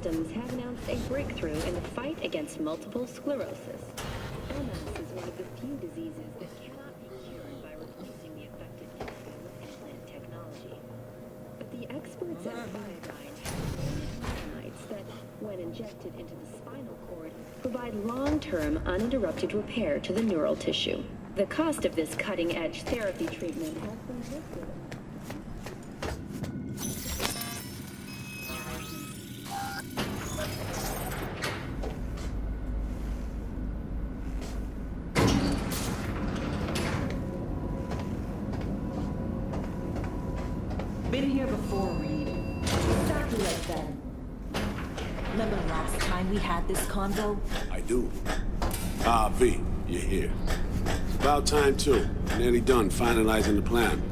systems have announced a breakthrough in the fight against multiple sclerosis. MS is one of the few diseases that cannot be cured by replacing the affected tissue with implant technology. But the experts at FIRESTARTER have created mechanites that, when injected into the spinal cord, provide long-term uninterrupted repair to the neural tissue. The cost of this cutting-edge therapy treatment has been listed. Been here before, Reed. Exactly like then. Remember last time we had this convo? I do. V, you're here. It's about time, too. Nearly done finalizing the plan.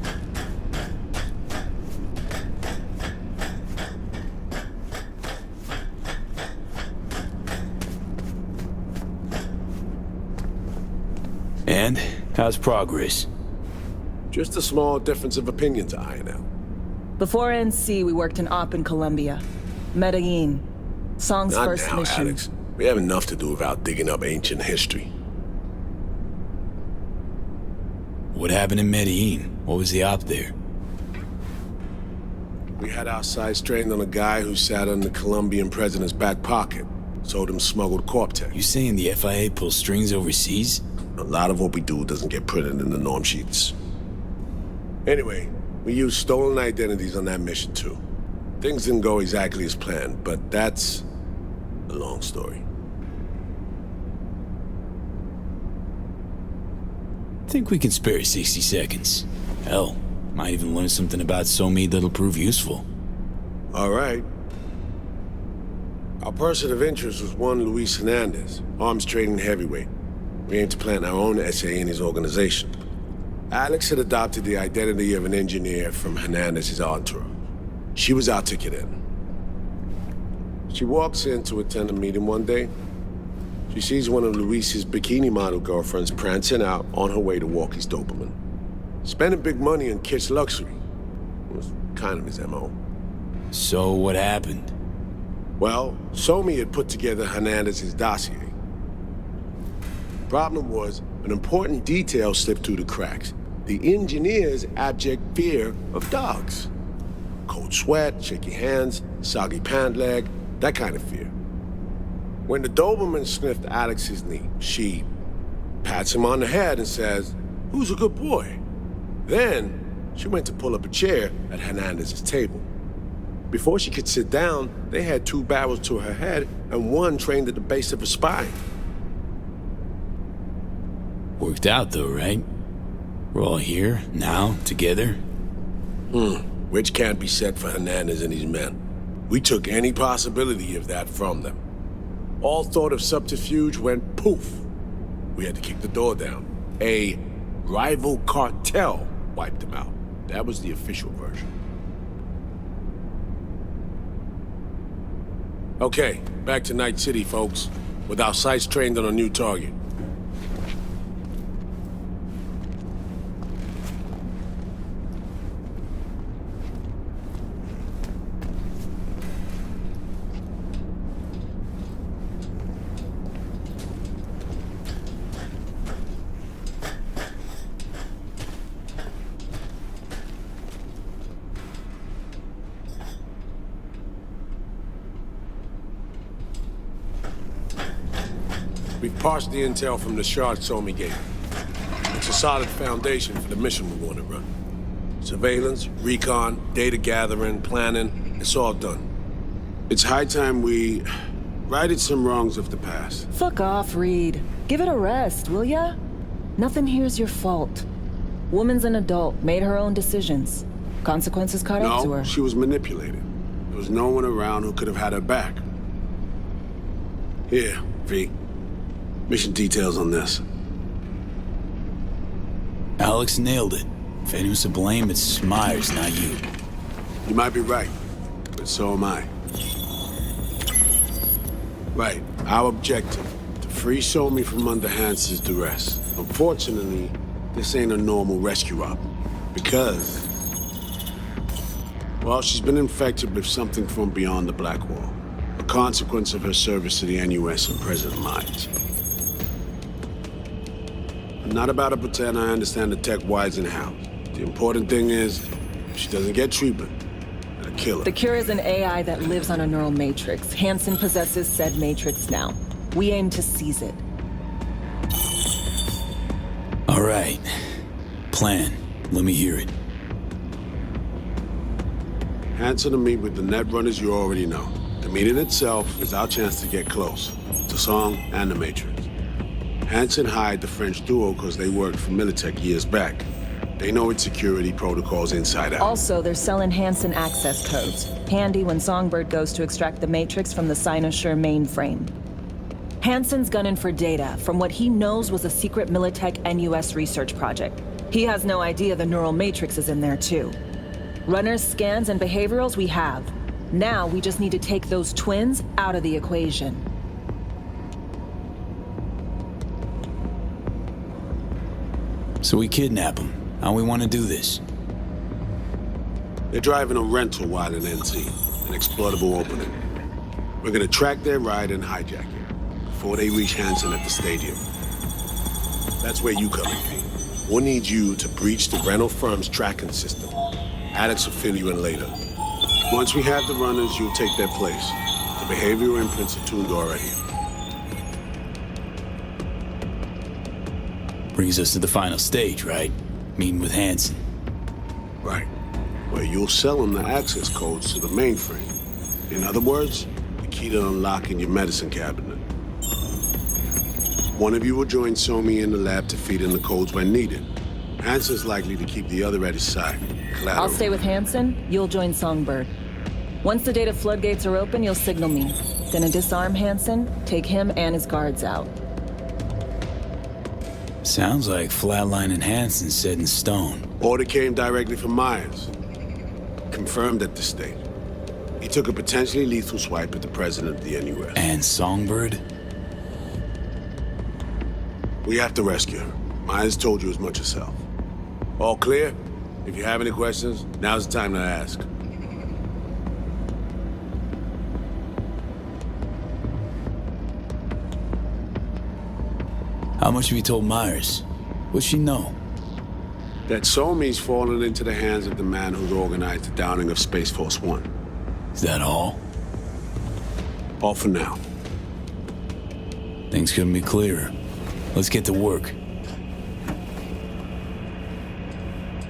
And? How's progress? Just a small difference of opinion to iron out. Before NC, we worked in Op in Colombia. Medellin. Song's Not first now, mission. Alex. We have enough to do without digging up ancient history. What happened in Medellin? What was the op there? We had our sights trained on a guy who sat in the Colombian president's back pocket. Sold him smuggled Corp-Tech. You saying the FIA pulls strings overseas? A lot of what we do doesn't get printed in the norm sheets. Anyway, we used stolen identities on that mission, too. Things didn't go exactly as planned, but that's a long story. Think we can spare 60 seconds. Hell, might even learn something about Somi that'll prove useful. All right. Our person of interest was one Luis Hernandez, arms trading heavyweight. We aim to plant our own SA in his organization. Alex had adopted the identity of an engineer from Hernandez's entourage. She was our ticket in. She walks in to attend a meeting one day. She sees one of Luis's bikini model girlfriends prancing out on her way to walk his Doberman. Spending big money on kitsch luxury. It was kind of his MO. So what happened? Well, Somi had put together Hernandez's dossier. Problem was, an important detail slipped through the cracks. The engineer's abject fear of dogs. Cold sweat, shaky hands, soggy pant leg, that kind of fear. When the Doberman sniffed Alex's knee, she pats him on the head and says, "Who's a good boy?" Then, she went to pull up a chair at Hernandez's table. Before she could sit down, they had two barrels to her head and one trained at the base of her spine. Worked out though, right? We're all here, now, together. Which can't be said for Hernandez and his men. We took any possibility of that from them. All thought of subterfuge went poof. We had to kick the door down. A rival cartel wiped them out. That was the official version. Okay, back to Night City, folks. With our sights trained on a new target. We've parsed the intel from the shard Somi gave. It's a solid foundation for the mission we want to run. Surveillance, recon, data gathering, planning, it's all done. It's high time we righted some wrongs of the past. Fuck off, Reed. Give it a rest, will ya? Nothing here's your fault. Woman's an adult, made her own decisions. Consequences caught up to her. No, she was manipulated. There was no one around who could have had her back. Here, V. Mission details on this. Alex nailed it. If anyone's to blame, it's Myers, not you. You might be right, but so am I. Right, our objective, to free Somi from under Hansen's duress. Unfortunately, this ain't a normal rescue op, because, well, she's been infected with something from beyond the Black Wall. a consequence of her service to the NUS and President Myers. I'm not about to pretend I understand the tech whys and hows. The important thing is, if she doesn't get treatment, I'll kill her. The cure is an AI that lives on a neural matrix. Hansen possesses said matrix now. We aim to seize it. All right. Plan. Let me hear it. Hansen to meet with the net runners you already know. The meeting itself is our chance to get close to Song and the Matrix. Hansen hired the French duo because they worked for Militech years back. They know its security protocols inside out. Also, they're selling Hansen access codes. Handy when Songbird goes to extract the matrix from the Cynosure mainframe. Hansen's gunning for data from what he knows was a secret Militech NUS research project. He has no idea the neural matrix is in there too. Runners, scans, and behaviorals we have. Now we just need to take those twins out of the equation. So we kidnap them. How we want to do this? They're driving a rental while in NC, an exploitable opening. We're gonna track their ride and hijack it before they reach Hansen at the stadium. That's where you come in, Pete. We'll need you to breach the rental firm's tracking system. Alex will fill you in later. Once we have the runners, you'll take their place. The behavioral imprints are tuned already. Brings us to the final stage, right? Meeting with Hansen. Right. Where you'll sell them the access codes to the mainframe. In other words, the key to unlocking your medicine cabinet. One of you will join Somi in the lab to feed in the codes when needed. Hansen's likely to keep the other at his side. Collateral. I'll stay with Hansen, you'll join Songbird. Once the data floodgates are open, you'll signal me. Gonna disarm Hansen, take him and his guards out. Sounds like flatlining Hansen's set in stone. Order came directly from Myers. Confirmed at the state. He took a potentially lethal swipe at the president of the NUS. And Songbird? We have to rescue her. Myers told you as much herself. All clear? If you have any questions, now's the time to ask. How much have you told Myers? What's she know? That Somi's fallen into the hands of the man who's organized the downing of Space Force One. Is that all? All for now. Things couldn't be clearer. Let's get to work.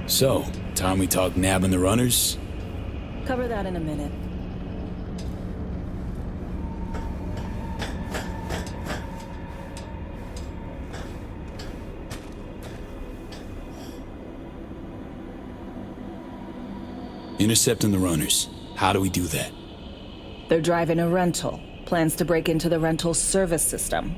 So, time we talk nabbing the runners? Cover that in a minute. Intercepting the runners. How do we do that? They're driving a rental. Plans to break into the rental service system.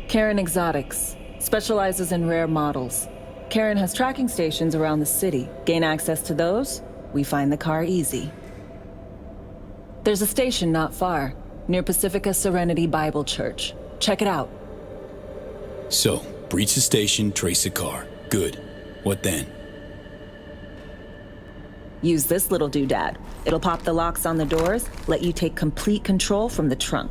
Karen Exotics. Specializes in rare models. Karen has tracking stations around the city. Gain access to those, we find the car easy. There's a station not far, near Pacifica Serenity Bible Church. Check it out. So, breach the station, trace the car. Good. What then? Use this little doodad. It'll pop the locks on the doors, let you take complete control from the trunk.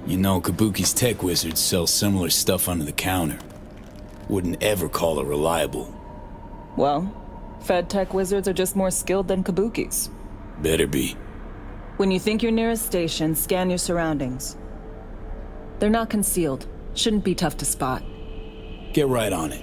You know, Kabuki's tech wizards sell similar stuff under the counter. Wouldn't ever call it reliable. Well, Fed tech wizards are just more skilled than Kabuki's. Better be. When you think you're near a station, scan your surroundings. They're not concealed. Shouldn't be tough to spot. Get right on it.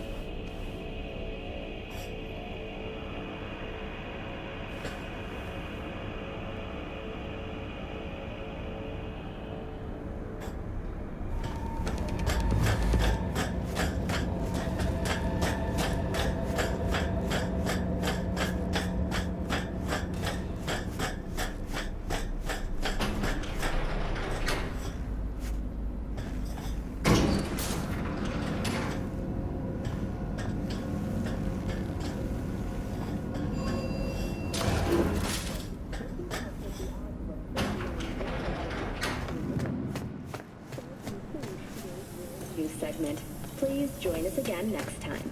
Segment. Please join us again next time.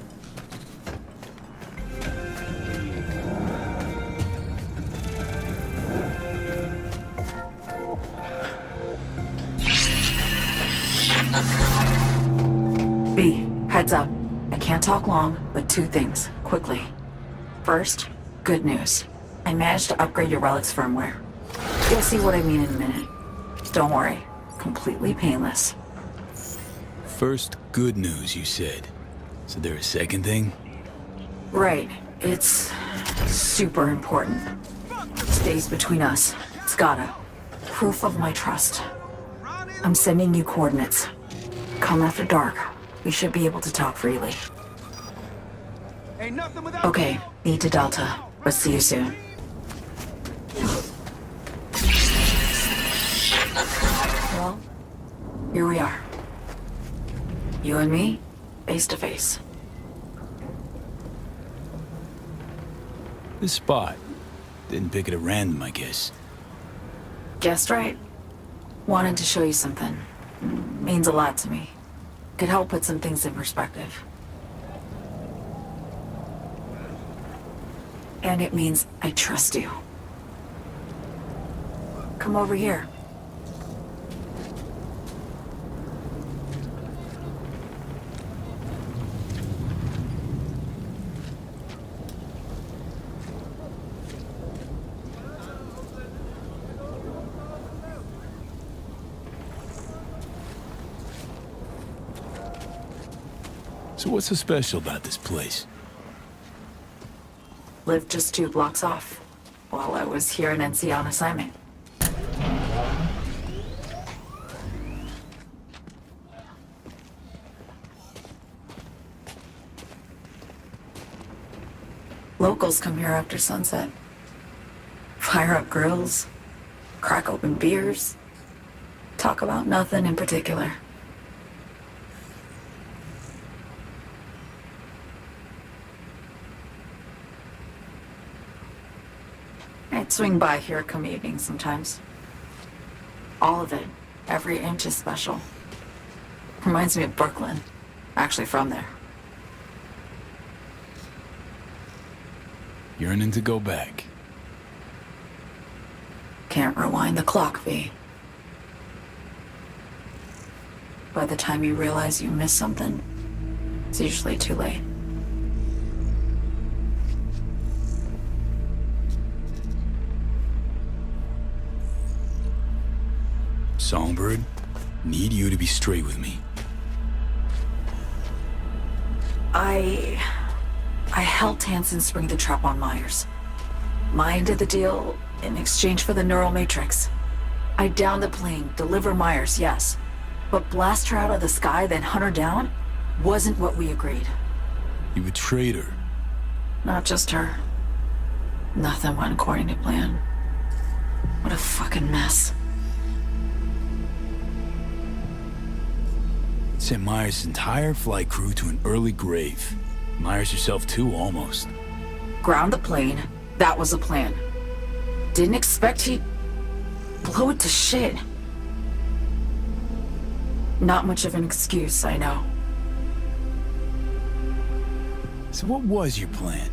Heads up. I can't talk long, but 2 things, quickly. First, good news. I managed to upgrade your relic's firmware. You'll see what I mean in a minute. Don't worry. Completely painless. First, good news, you said. So there a second thing? Right. It's super important. Stays between us. It's gotta. Proof of my trust. I'm sending you coordinates. Come after dark. We should be able to talk freely. Okay, need to Delta, but see you soon. Well, here we are. You and me, face to face. This spot. Didn't pick it at random, I guess. Guessed right. Wanted to show you something. Means a lot to me. Could help put some things in perspective. And it means I trust you. Come over here. So what's so special about this place? Lived just 2 blocks off, while I was here in NC on assignment. Locals come here after sunset. Fire up grills, crack open beers, talk about nothing in particular. I'd swing by here come evening sometimes. All of it, every inch is special. Reminds me of Brooklyn, actually from there. Yearning to go back. Can't rewind the clock, V. By the time you realize you missed something, it's usually too late. Songbird, need you to be straight with me. I helped Hansen spring the trap on Myers. My end of the deal in exchange for the neural matrix. I downed the plane, deliver Myers, yes. But blast her out of the sky, then hunt her down, wasn't what we agreed. You betrayed her. Not just her. Nothing went according to plan. What a fucking mess. Sent Myers' entire flight crew to an early grave. Myers herself too, almost. Ground the plane, that was the plan. Didn't expect he'd blow it to shit. Not much of an excuse, I know. So what was your plan?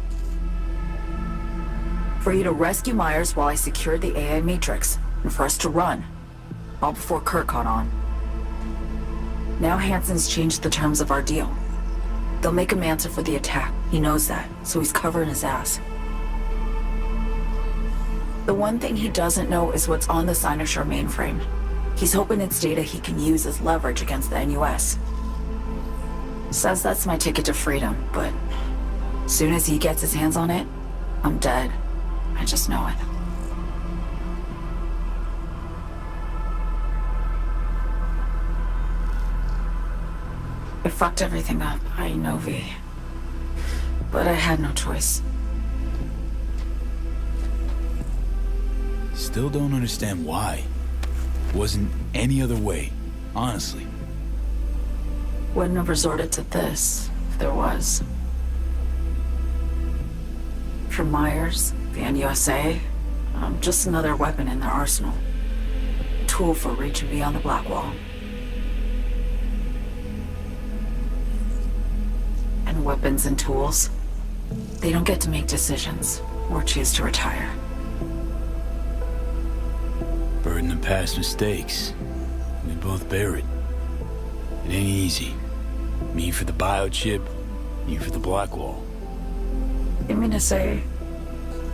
For you to rescue Myers while I secured the AI Matrix, and for us to run. All before Kurt caught on. Now Hansen's changed the terms of our deal. They'll make him answer for the attack. He knows that, so he's covering his ass. The one thing he doesn't know is what's on the Cynosure mainframe. He's hoping it's data he can use as leverage against the NUS. Says that's my ticket to freedom, but soon as he gets his hands on it, I'm dead. I just know it. I fucked everything up, I know, V. But I had no choice. Still don't understand why. Wasn't any other way, honestly. Wouldn't have resorted to this, if there was. For Myers, the NUSA, I'm just another weapon in their arsenal. A tool for reaching beyond the Black Wall. And weapons and tools, they don't get to make decisions or choose to retire. Burden of past mistakes. We both bear it. It ain't easy. Me for the biochip, you for the black wall. You mean to say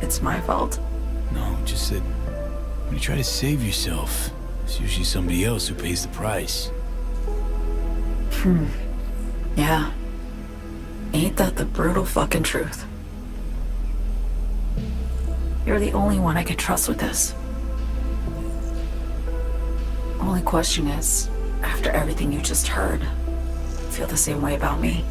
it's my fault? No, just that when you try to save yourself, it's usually somebody else who pays the price. Yeah. Ain't that the brutal fucking truth? You're the only one I can trust with this. Only question is, after everything you just heard, feel the same way about me?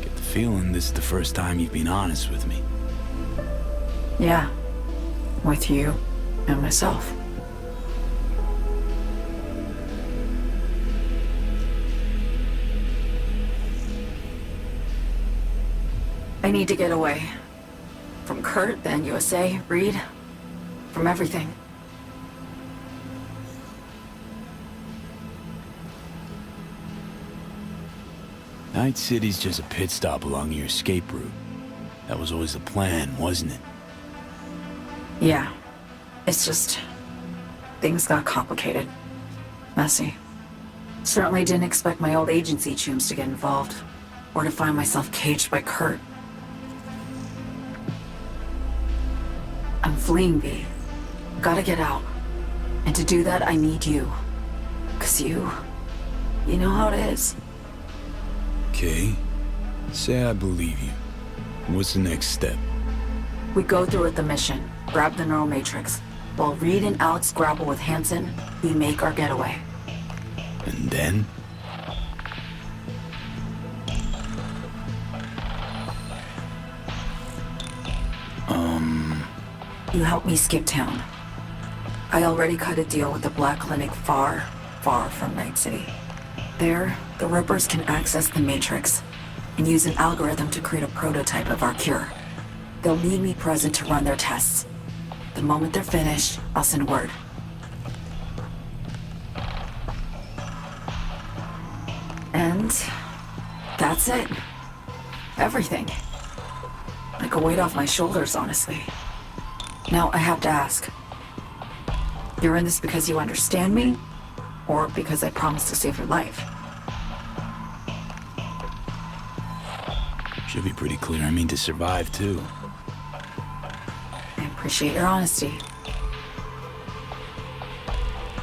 Get the feeling this is the first time you've been honest with me. Yeah. With you and myself. I need to get away. From Kurt, then USA, Reed. From everything. Night City's just a pit stop along your escape route. That was always the plan, wasn't it? Yeah. It's just... things got complicated. Messy. Certainly didn't expect my old agency chooms to get involved. Or to find myself caged by Kurt. I'm fleeing, V. Gotta get out. And to do that, I need you. 'Cause you know how it is. Okay. Say I believe you. What's the next step? We go through with the mission, grab the neural matrix. While Reed and Alex grapple with Hansen, we make our getaway. And then? You help me skip town. I already cut a deal with the Black Clinic far, far from Night City. There, the Rippers can access the Matrix and use an algorithm to create a prototype of our cure. They'll need me present to run their tests. The moment they're finished, I'll send word. And that's it. Everything. Like a weight off my shoulders, honestly. Now, I have to ask. You're in this because you understand me? Or because I promised to save your life? Should be pretty clear I mean to survive, too. I appreciate your honesty.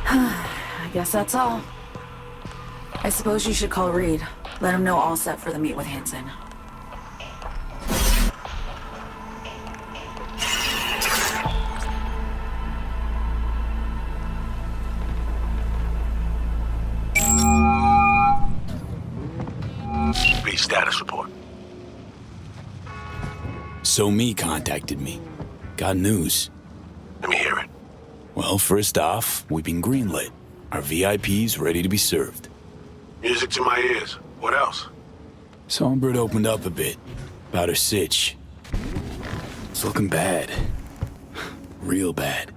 I guess that's all. I suppose you should call Reed. Let him know all set for the meet with Hansen. Status report. So Me contacted me. Got news. Let me hear it. Well, first off, we've been greenlit. Our VIP's ready to be served. Music to my ears. What else? Songbird opened up a bit about her sitch. It's looking bad. Real bad.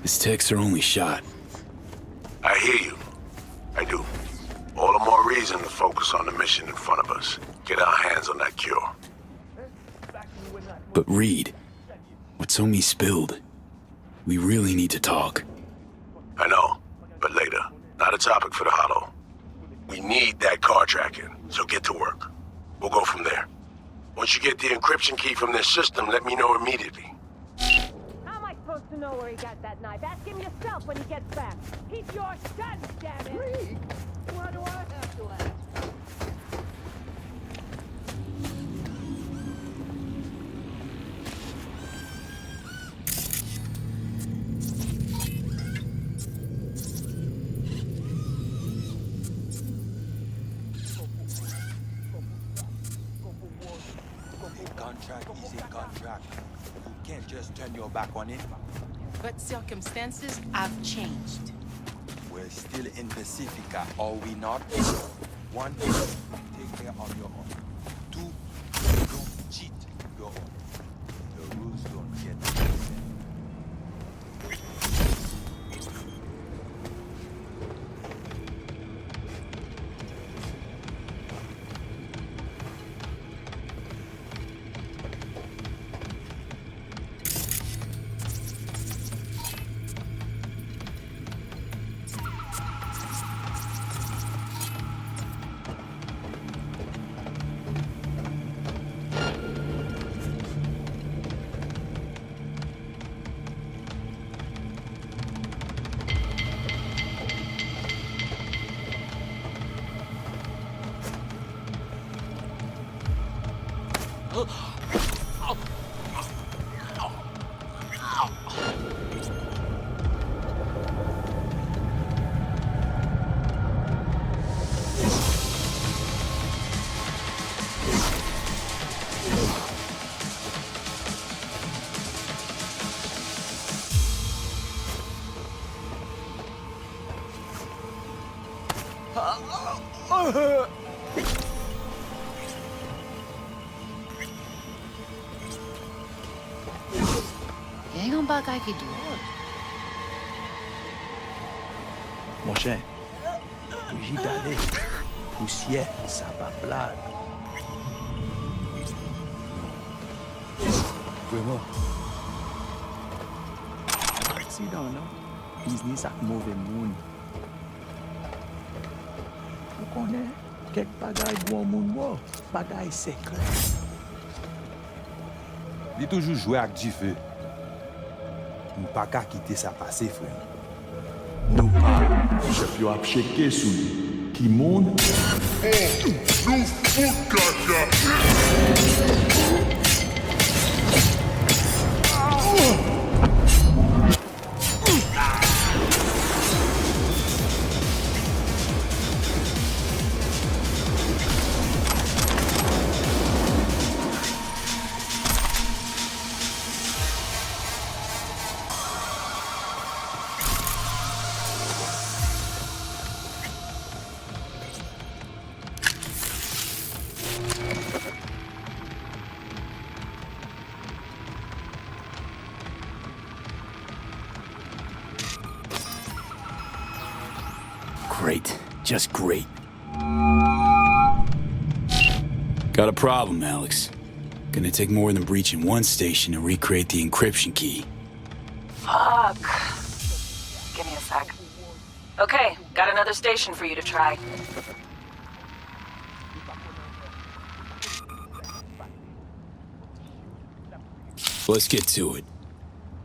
His tech's her only shot. I hear you. I do. All the more reason to focus on the mission in front of us. Get our hands on that cure. But Reed, what So Me spilled, we really need to talk. I know, but later. Not a topic for the Hollow. We need that car tracking, so get to work. We'll go from there. Once you get the encryption key from their system, let me know immediately. How am I supposed to know where he got that knife? Ask him yourself when he gets back. He's your son, damn it! Why do I have to ask? Contract is a contract. You can't just turn your back on it. But circumstances have changed. We're still in Pacifica, are we not? One, take care of your own. Two, don't cheat your own. The rules don't get messy. Yan ang bagay ki doon. Mon cher, j'y d'aller. Poussière, ça va blague. Vraiment. Sit down, no? Business ak mauvais moun. Vous connaissez? Quelques bagailles bon moun mo, bagailles secrets. Il est toujours joué avec du feu. Nous pas qu'à quitter ça passer, frère. Nou pa, chef yo ap cheke sou li. Ki moun? Great. Just great. Got a problem, Alex. Gonna take more than breaching one station to recreate the encryption key. Fuck. Give me a sec. Okay, got another station for you to try. Let's get to it.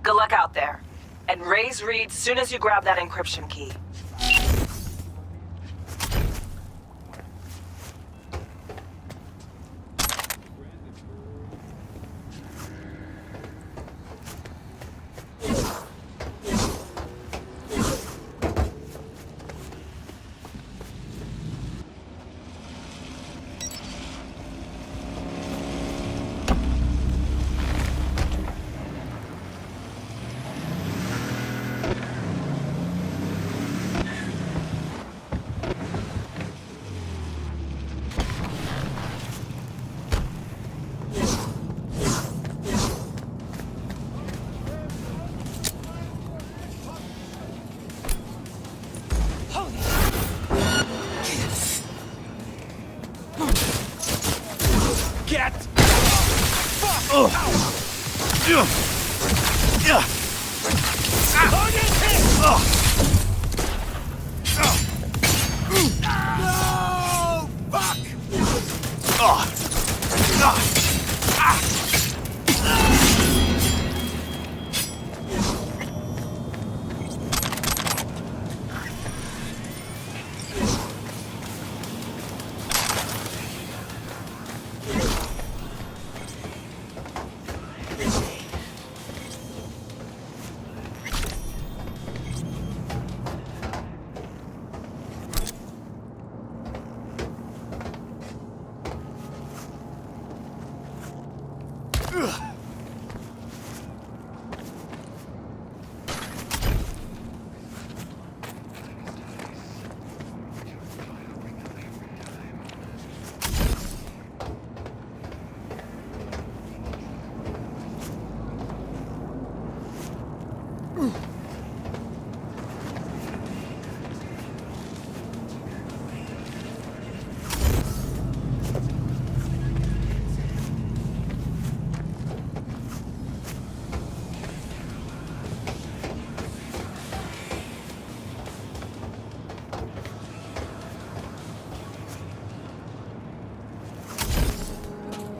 Good luck out there. And raise Reed soon as you grab that encryption key.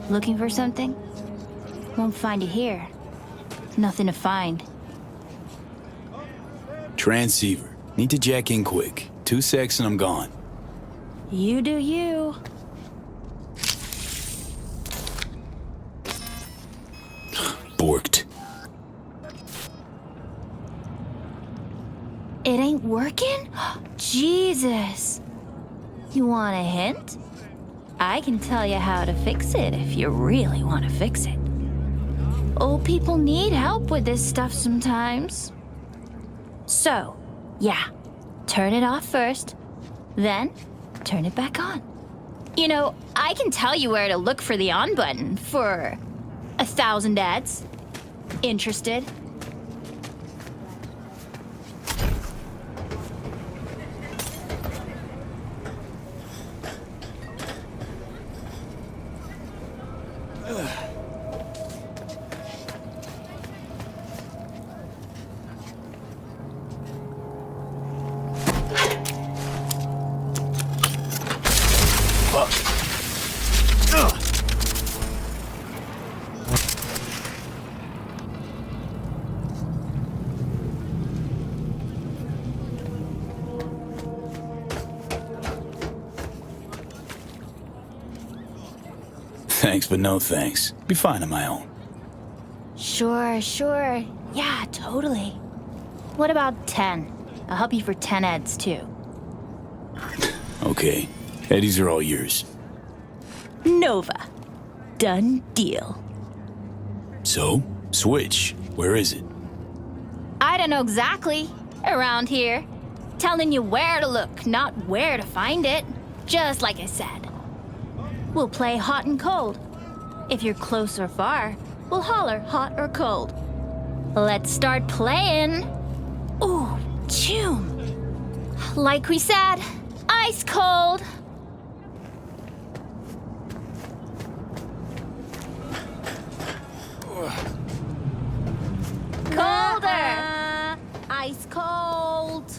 Looking for something? Won't find it here. Nothing to find. Transceiver. Need to jack in quick. 2 secs and I'm gone. You do you. working? Jesus. You want a hint? I can tell you how to fix it if you really want to fix it. Old people need help with this stuff sometimes. So, yeah, turn it off first, then turn it back on. You know, I can tell you where to look for the on button for 1,000 ads. Interested? Thanks, but no thanks. Be fine on my own. Sure. Yeah, totally. What about 10? I'll help you for 10 ads, too. Okay. Eddies are all yours. Nova. Done deal. So, Switch. Where is it? I don't know exactly. Around here. Telling you where to look, not where to find it. Just like I said. We'll play hot and cold. If you're close or far, we'll holler hot or cold. Let's start playing. Ooh, June. Like we said, ice cold. Colder. Ice cold.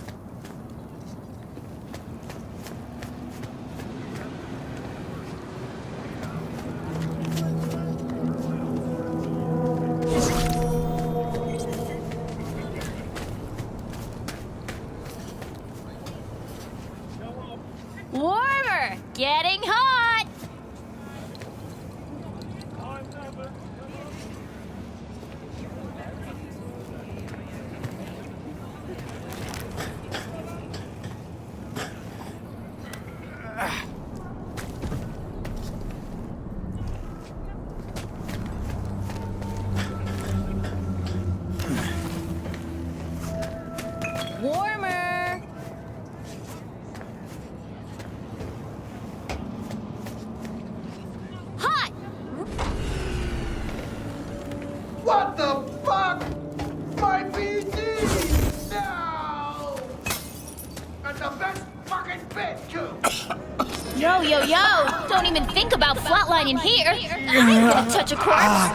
Warmer! Getting hot! Warmer! Hot! What the fuck? My PC! No! And the best fucking bit, too! Yo! Don't even think about flatlining here. I'm gonna touch a corpse.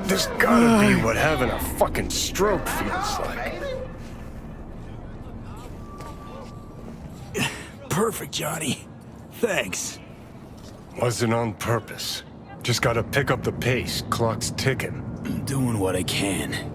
This gotta be what having a fucking stroke feels like. Perfect, Johnny. Thanks. Wasn't on purpose. Just gotta pick up the pace. Clock's ticking. I'm doing what I can.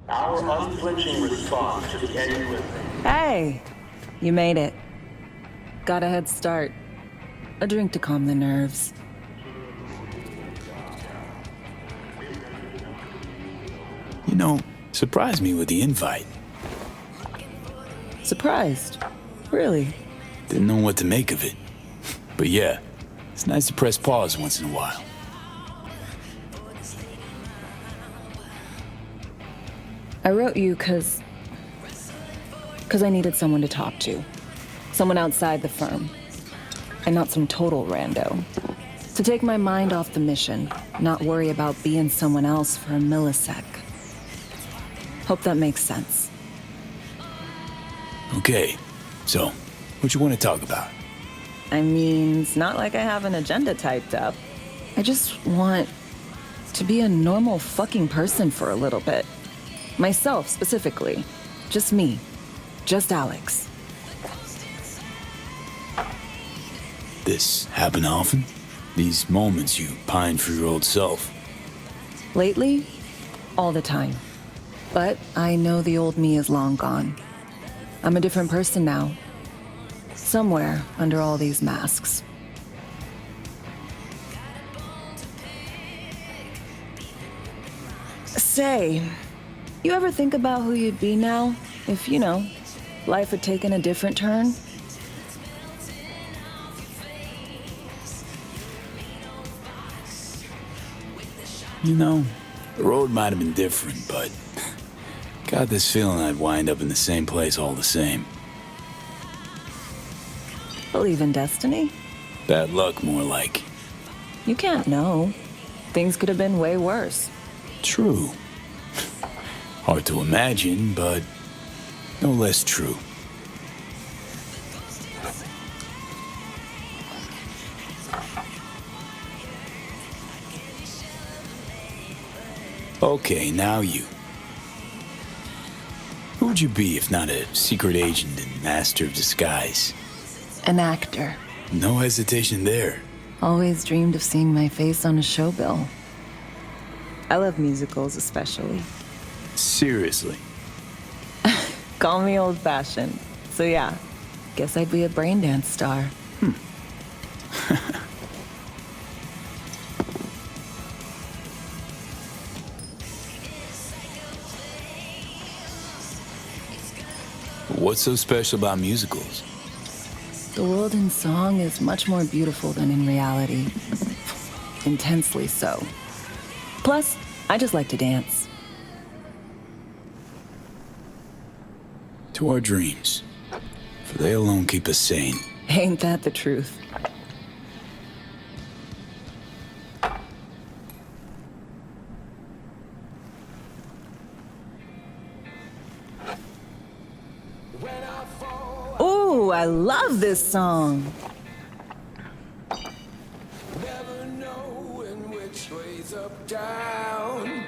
Our unflinching response to the NUS. Hey, you made it. Got a head start. A drink to calm the nerves. You know, surprised me with the invite. Surprised? Really? Didn't know what to make of it. But yeah, it's nice to press pause once in a while. I wrote you because I needed someone to talk to. Someone outside the firm. And not some total rando. To take my mind off the mission, not worry about being someone else for a millisec. Hope that makes sense. Okay, so, what you want to talk about? I mean, it's not like I have an agenda typed up. I just want to be a normal fucking person for a little bit. Myself, specifically. Just me. Just Alex. This happen often? These moments you pine for your old self? Lately, all the time. But I know the old me is long gone. I'm a different person now. Somewhere under all these masks. Say, you ever think about who you'd be now if, you know, life had taken a different turn? You know, the road might have been different, but got this feeling I'd wind up in the same place all the same. Believe in destiny? Bad luck, more like. You can't know. Things could have been way worse. True. Hard to imagine, but no less true. Okay, now you. Who would you be if not a secret agent and master of disguise? An actor. No hesitation there. Always dreamed of seeing my face on a show bill. I love musicals especially. Seriously. Call me old-fashioned. So yeah, guess I'd be a braindance star. What's so special about musicals? The world in song is much more beautiful than in reality. Intensely so. Plus, I just like to dance. To our dreams. For they alone keep us sane. Ain't that the truth? Ooh, I love this song. Never knowing which way's up, down.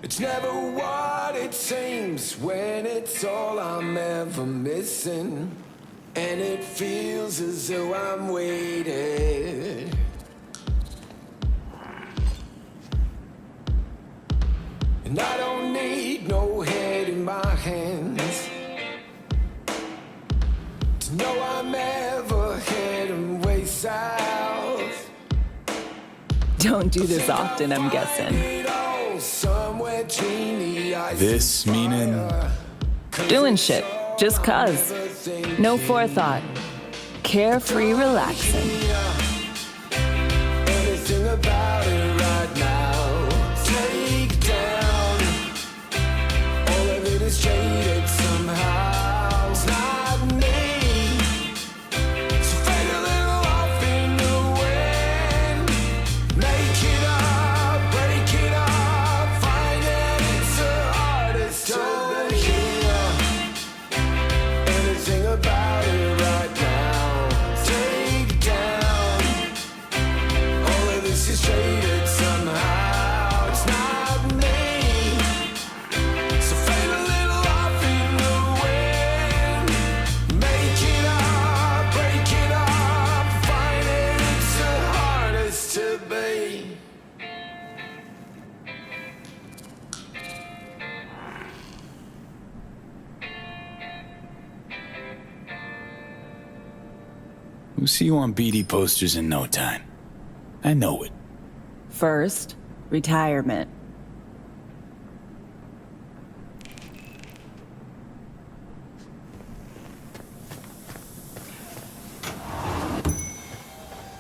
It's never what it seems when it's all I'm ever missing. And it feels as though I'm waiting. And I don't need no head in my hands to know I'm ever heading way south. Don't do this often, I'm guessing. This meaning? Doing shit, just cuz. No forethought. Carefree relaxing. Anything about it right now. Take down. All of it is jaded somehow. It's not me. So fade a little off in the wind. Make it up, break it up. Find that it's the hardest to hear. Anything about it right now. Take down. All of this is traded somehow. It's not me. So fade a little off in the wind. Make it up, break it up. Find it, it's the hardest to be. We'll see you on BD posters in no time. I know it. First, retirement.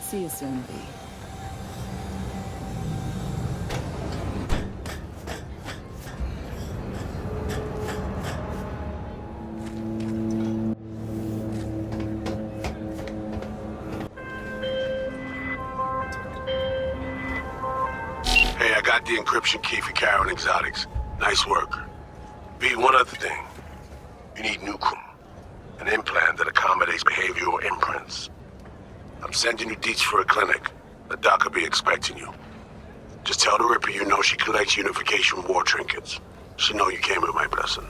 See you soon, V. Hey, I got the encryption key for Karen Exotics. Nice work. V, one other thing. You need Nucleum, an implant that accommodates behavioral imprints. I'm sending you deets for a clinic. The doc will be expecting you. Just tell the Ripper you know she collects unification war trinkets. She know you came with my blessing.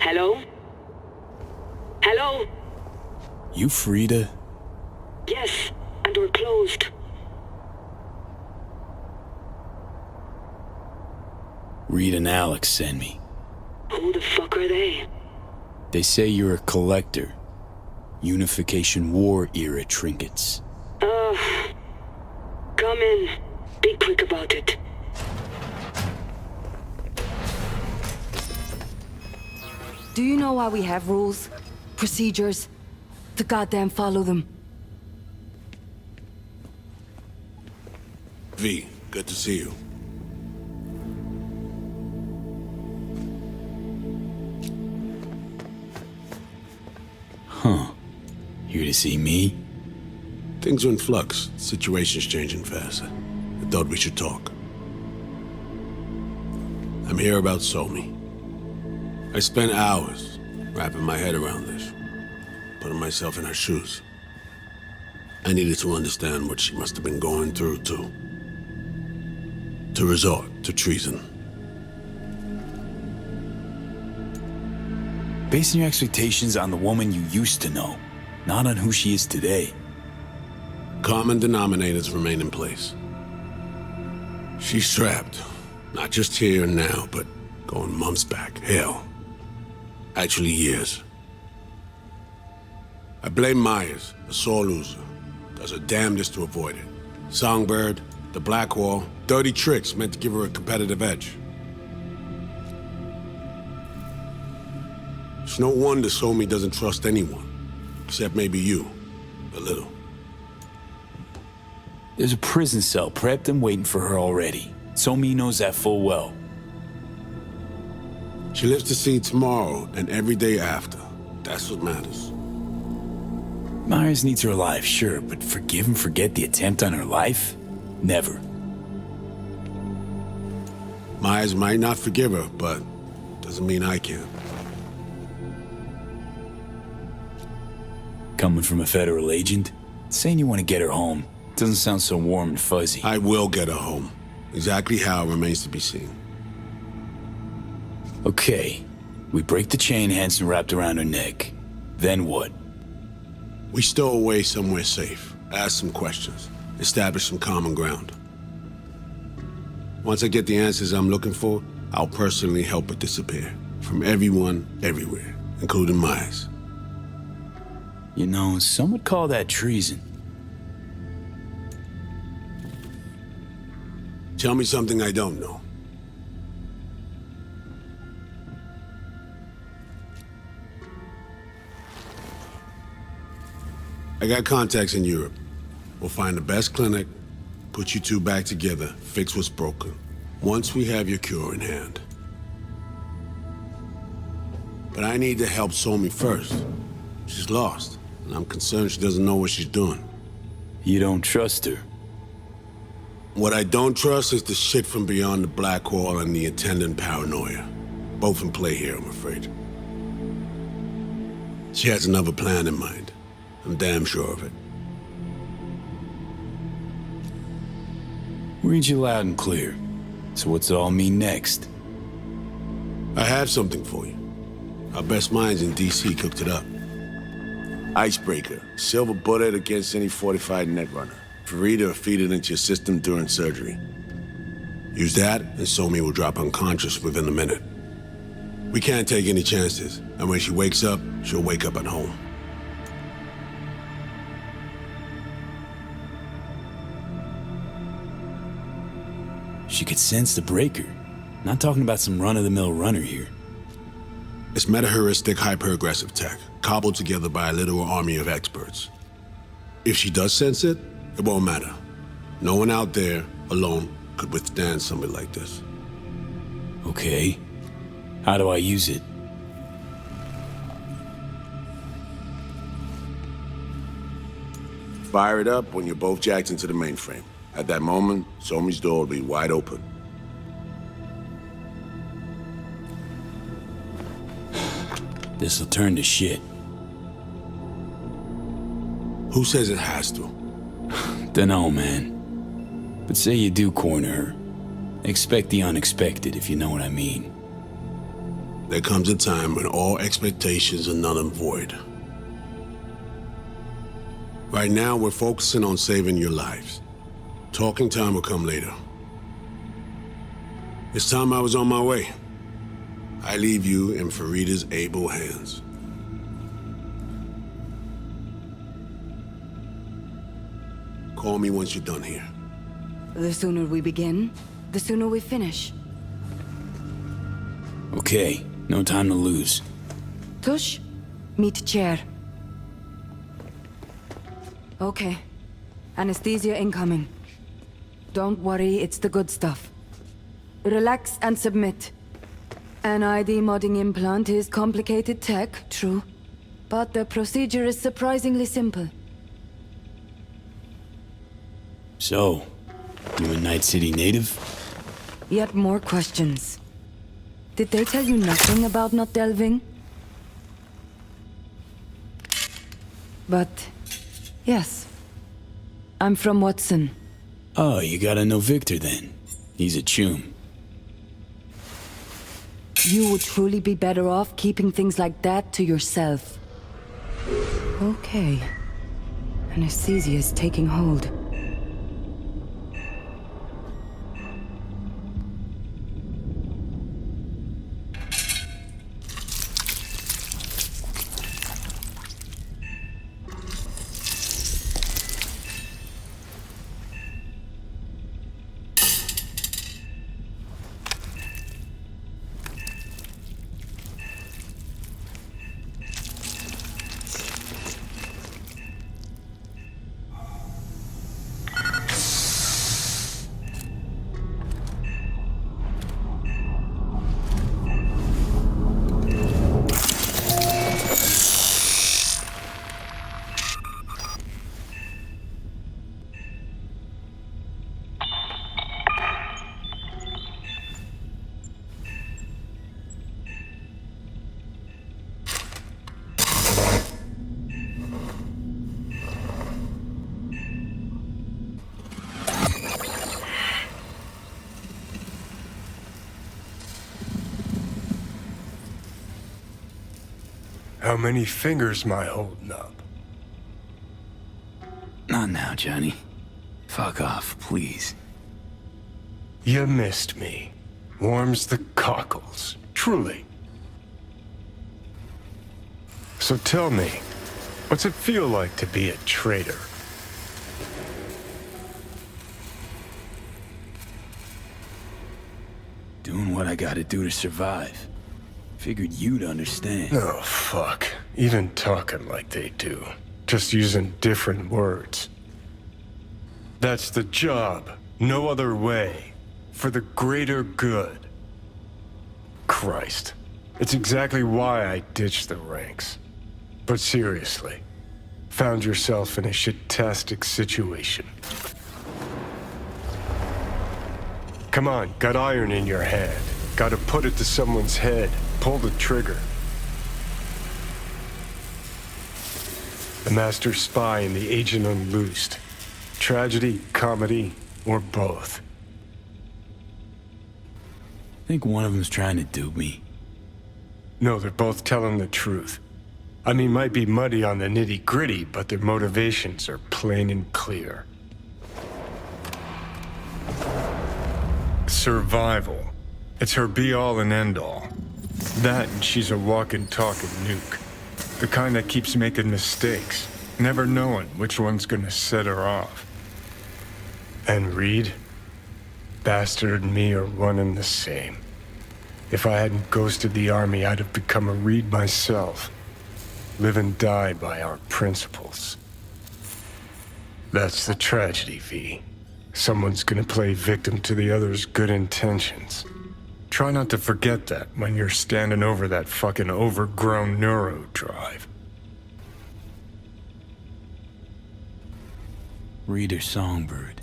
Hello? Hello? You Frida? Yes, and we're closed. Reed and Alex sent me. Who the fuck are they? They say you're a collector. Unification War era trinkets. Come in. Be quick about it. Do you know why we have rules? Procedures? To goddamn follow them. V, good to see you. Huh. Here to see me? Things are in flux. Situation's changing fast. I thought we should talk. I'm here about Somi. I spent hours wrapping my head around this, putting myself in her shoes. I needed to understand what she must have been going through to resort to treason. Basing your expectations on the woman you used to know, not on who she is today. Common denominators remain in place. She's trapped, not just here and now, but going months back. Hell, actually years. I blame Myers, a sore loser. Does her damnedest to avoid it. Songbird, the Blackwall, dirty tricks meant to give her a competitive edge. It's no wonder Somi doesn't trust anyone, except maybe you, a little. There's a prison cell prepped and waiting for her already. Somi knows that full well. She lives to see tomorrow and every day after. That's what matters. Myers needs her alive, sure, but forgive and forget the attempt on her life? Never. Myers might not forgive her, but doesn't mean I can. Coming from a federal agent? Saying you want to get her home doesn't sound so warm and fuzzy. I will get her home. Exactly how remains to be seen. Okay. We break the chain Hansen wrapped around her neck. Then what? We stow away somewhere safe, ask some questions, establish some common ground. Once I get the answers I'm looking for, I'll personally help her disappear. From everyone, everywhere, including Myers. You know, some would call that treason. Tell me something I don't know. I got contacts in Europe. We'll find the best clinic, put you two back together, fix what's broken. Once we have your cure in hand. But I need to help Somi first. She's lost, and I'm concerned she doesn't know what she's doing. You don't trust her? What I don't trust is the shit from beyond the Black Wall and the attendant paranoia. Both in play here, I'm afraid. She has another plan in mind. I'm damn sure of it. Read you loud and clear. So what's it all mean next? I have something for you. Our best minds in D.C. cooked it up. Icebreaker. Silver bullet against any fortified netrunner. Farida will feed it into your system during surgery. Use that, and Somi will drop unconscious within a minute. We can't take any chances, and when she wakes up, she'll wake up at home. She could sense the breaker. Not talking about some run-of-the-mill runner here. It's meta-heuristic, hyper-aggressive tech, cobbled together by a literal army of experts. If she does sense it, it won't matter. No one out there, alone, could withstand something like this. Okay, How do I use it? Fire it up when you're both jacked into the mainframe. At that moment, Somi's door will be wide open. This'll turn to shit. Who says it has to? Dunno, man. But say you do corner her. Expect the unexpected, if you know what I mean. There comes a time when all expectations are null and void. Right now, we're focusing on saving your lives. Talking time will come later. It's time I was on my way. I leave you in Farida's able hands. Call me once you're done here. The sooner we begin, the sooner we finish. Okay, no time to lose. Tush, meet chair. Okay. Anesthesia incoming. Don't worry, it's the good stuff. Relax and submit. An ID modding implant is complicated tech, true. But the procedure is surprisingly simple. So, you a Night City native? Yet more questions. Did they tell you nothing about not delving? But, yes. I'm from Watson. Oh, you gotta know Victor then. He's a chum. You would truly be better off keeping things like that to yourself. Okay. Anesthesia is taking hold. How many fingers am I holding up? Not now, Johnny. Fuck off, please. You missed me. Warms the cockles, truly. So tell me, what's it feel like to be a traitor? Doing what I gotta do to survive. Figured you'd understand. Oh, fuck. Even talking like they do. Just using different words. That's the job. No other way. For the greater good. Christ. It's exactly why I ditched the ranks. But seriously. Found yourself in a shit-tastic situation. Come on, got iron in your hand. Gotta put it to someone's head. Pull the trigger. The master spy and the agent unloosed. Tragedy, comedy, or both. Think one of them's trying to dupe me. No, they're both telling the truth. I mean, might be muddy on the nitty-gritty, but their motivations are plain and clear. Survival. It's her be-all and end-all. That and she's a walking, talking nuke. The kind that keeps making mistakes, never knowing which one's gonna set her off. And Reed? Bastard and me are one and the same. If I hadn't ghosted the army, I'd have become a Reed myself. Live and die by our principles. That's the tragedy, V. Someone's gonna play victim to the other's good intentions. Try not to forget that when you're standing over that fucking overgrown neuro drive. Reader Songbird.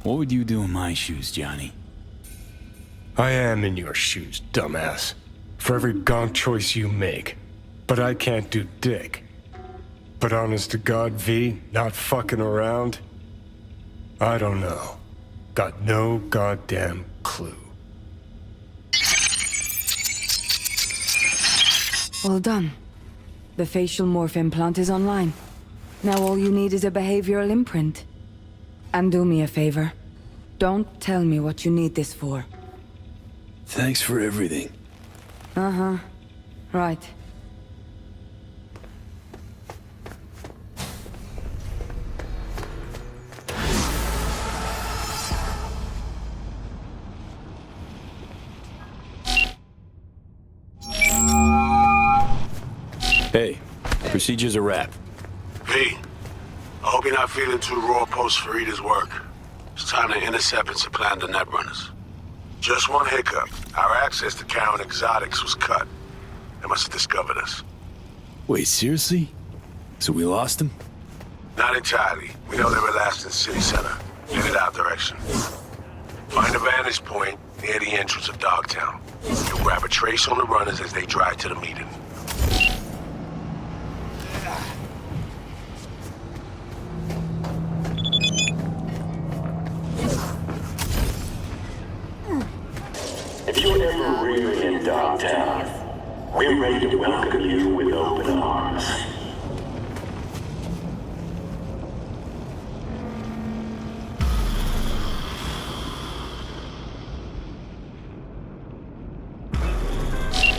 What would you do in my shoes, Johnny? I am in your shoes, dumbass. For every gonk choice you make. But I can't do dick. But honest to God, V, not fucking around? I don't know. Got no goddamn clue. Well done. The facial morph implant is online. Now all you need is a behavioral imprint. And do me a favor. Don't tell me what you need this for. Thanks for everything. Uh-huh. Right. Hey, procedure's a wrap. V, I hope you're not feeling too raw post Farida's work. It's time to intercept and supplant the netrunners. Just one hiccup. Our access to Karen Exotics was cut. They must have discovered us. Wait, seriously? So we lost them? Not entirely. We know they were last in the city center. Headed our direction. Find a vantage point near the entrance of Dogtown. You'll grab a trace on the runners as they drive to the meeting. If you're ever really in Dogtown, we're ready to welcome you with open arms.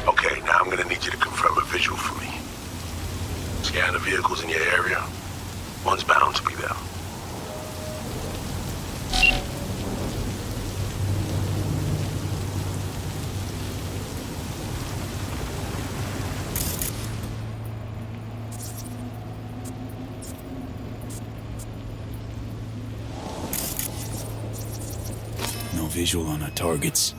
Okay, now I'm gonna need you to confirm a visual for me. Scan the vehicles in your area. One's bound to be there. No visual on our targets.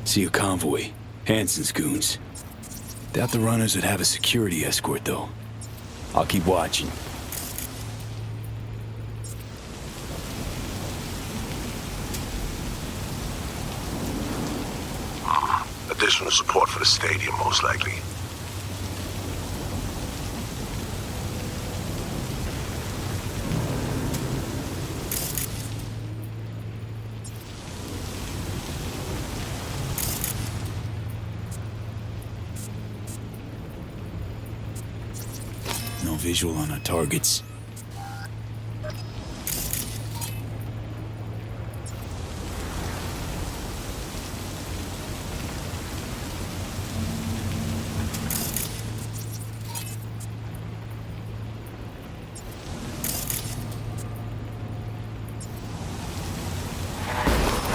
See a convoy. Hansen's goons. Doubt the runners would have a security escort, though. I'll keep watching. Additional support for the stadium, most likely. No visual on our targets.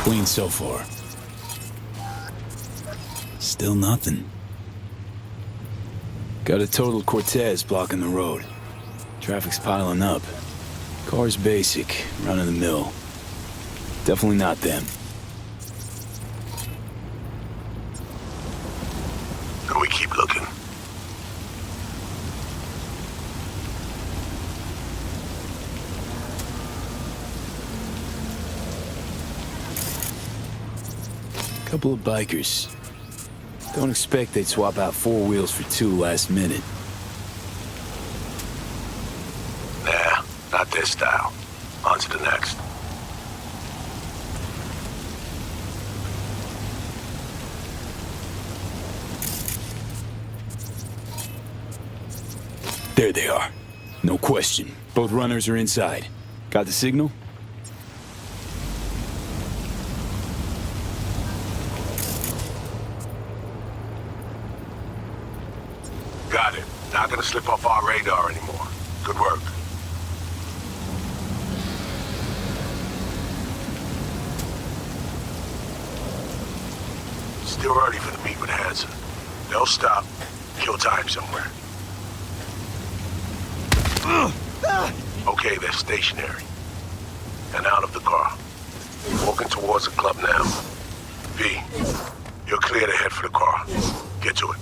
Clean so far. Still nothing. Got a total Cortez blocking the road. Traffic's piling up. Car's basic, run of the mill. Definitely not them. Can we keep looking? Couple of bikers. Don't expect they'd swap out 4 wheels for 2 last minute. Nah, not their style. On to the next. There they are. No question. Both runners are inside. Got the signal? Got it. Not gonna slip off our radar anymore. Good work. Still early for the meet with Hansen. They'll stop, kill time somewhere. Okay, they're stationary. And out of the car. More walking towards the club now. V, you're clear to head for the car. Get to it.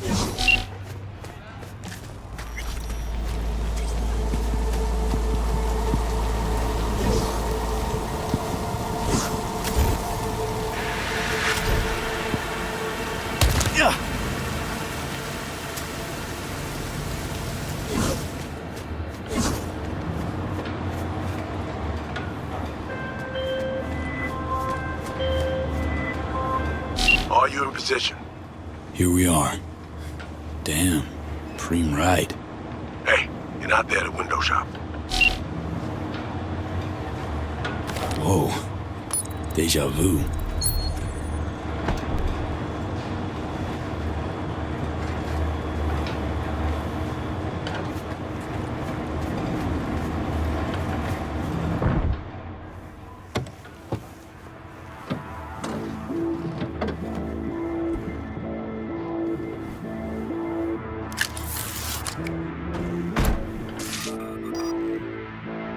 Are you in position? Here we are. Damn, preem ride. Hey, you're not there to window shop. Whoa, deja vu.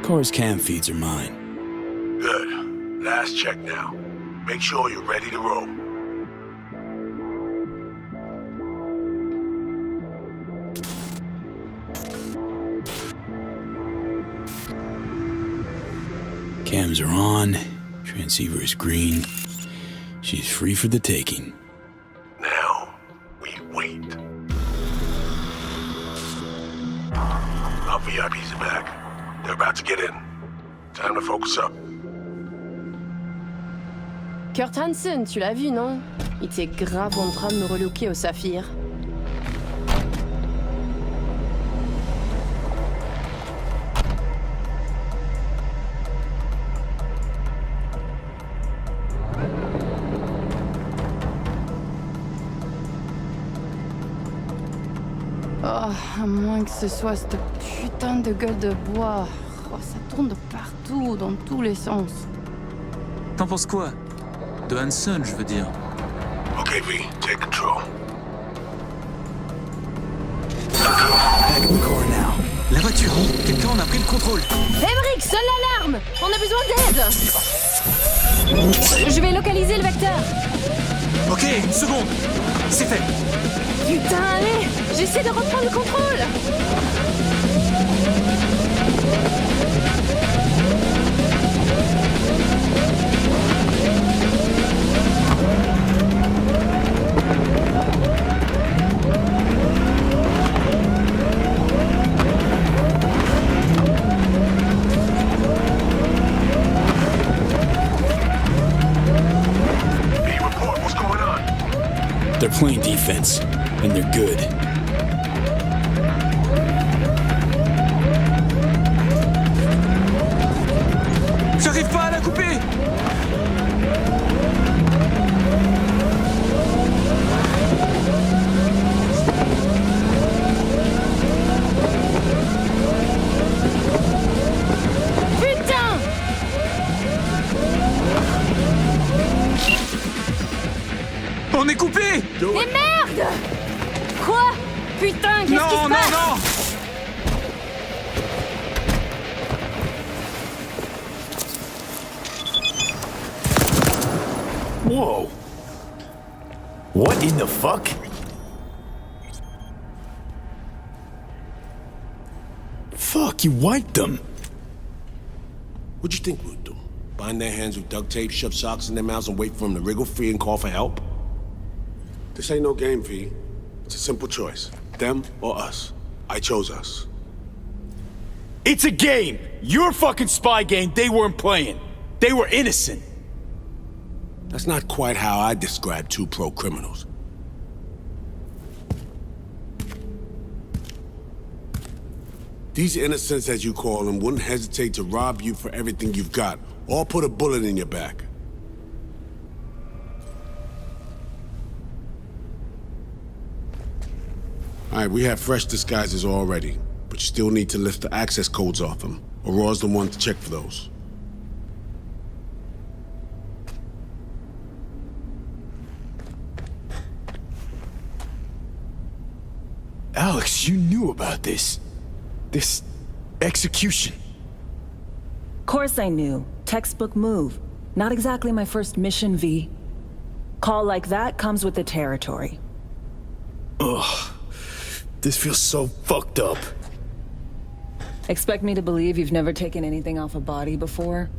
Car's cam feeds are mine. Good. Last check now. Make sure you're ready to roll. Cams are on. Transceiver is green. She's free for the taking. Now, we wait. Our VIPs are back. They're about to get in. Time to focus up. Kurt Hansen, tu l'as vu, non? Il était grave en train de me relooker au Saphir. Oh, à moins que ce soit cette putain de gueule de bois. Oh, ça tourne de partout, dans tous les sens. T'en penses quoi? De Hansen, je veux dire. Okay, V, take control. Back in the car now. La voiture, quelqu'un en a pris le contrôle. Emmerich, sonne l'alarme! On a besoin d'aide! Je vais localiser le vecteur. Ok, une seconde. C'est fait. Putain, allez! J'essaie de reprendre le contrôle! They're playing defense, and they're good. J'arrive pas à la couper! Putain! On est coupé! Mais merde! Quoi? Putain, qu'est-ce qui se passe? Non! Whoa! What in the fuck? Fuck, you wiped them! What'd you think we'd do? Bind their hands with duct tape, shove socks in their mouths, and wait for them to wriggle free and call for help? This ain't no game, V. It's a simple choice. Them or us. I chose us. It's a game! Your fucking spy game they weren't playing. They were innocent. That's not quite how I describe two pro-criminals. These innocents, as you call them, wouldn't hesitate to rob you for everything you've got, or put a bullet in your back. Alright, we have fresh disguises already, but you still need to lift the access codes off them. Aurora's the one to check for those. Alex, you knew about this. This execution. Course I knew. Textbook move. Not exactly my first mission, V. Call like that comes with the territory. Ugh. This feels so fucked up. Expect me to believe you've never taken anything off a body before?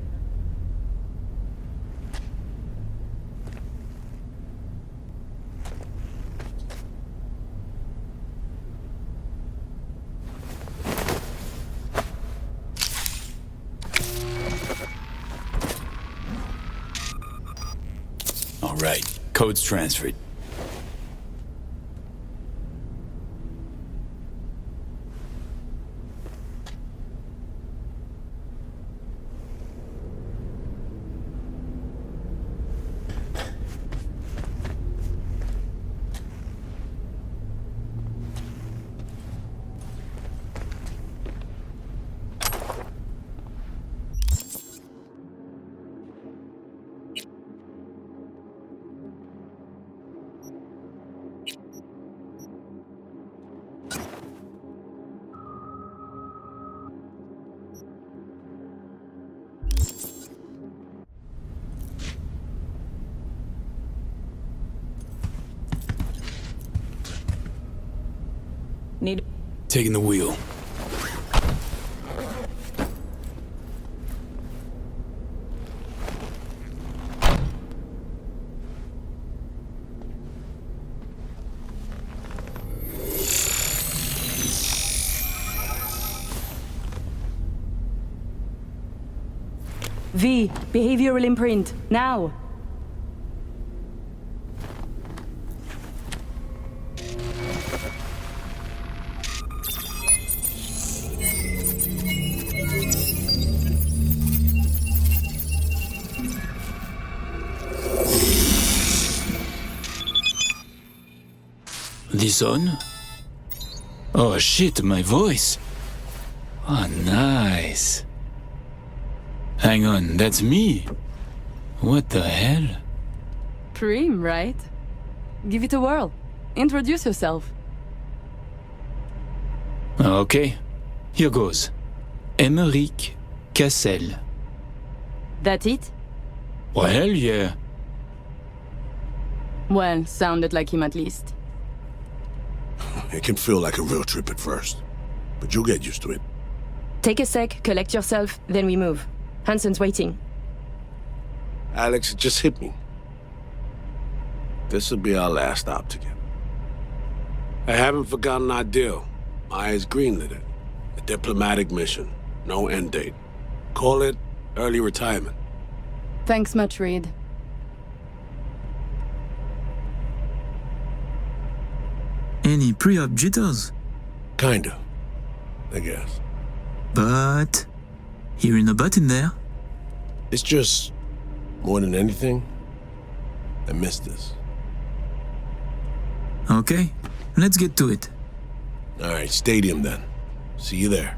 All right, code's transferred. Need... Taking the wheel. V, behavioral imprint, now! This on? Oh shit, my voice! Oh, nice. Hang on, that's me? What the hell? Prim, right? Give it a whirl. Introduce yourself. Okay, here goes. Emmerich Cassel. That it? Well, hell yeah. Well, sounded like him at least. It can feel like a real trip at first, but you'll get used to it. Take a sec, collect yourself, then we move. Hansen's waiting. Alex, it just hit me. This'll be our last stop together. I haven't forgotten our deal. Maya's greenlit it. A diplomatic mission. No end date. Call it early retirement. Thanks much, Reed. Any pre-op jitters? Kinda, I guess. But... hearing a butt in there. It's just, more than anything, I miss this. Okay, let's get to it. All right, stadium then. See you there.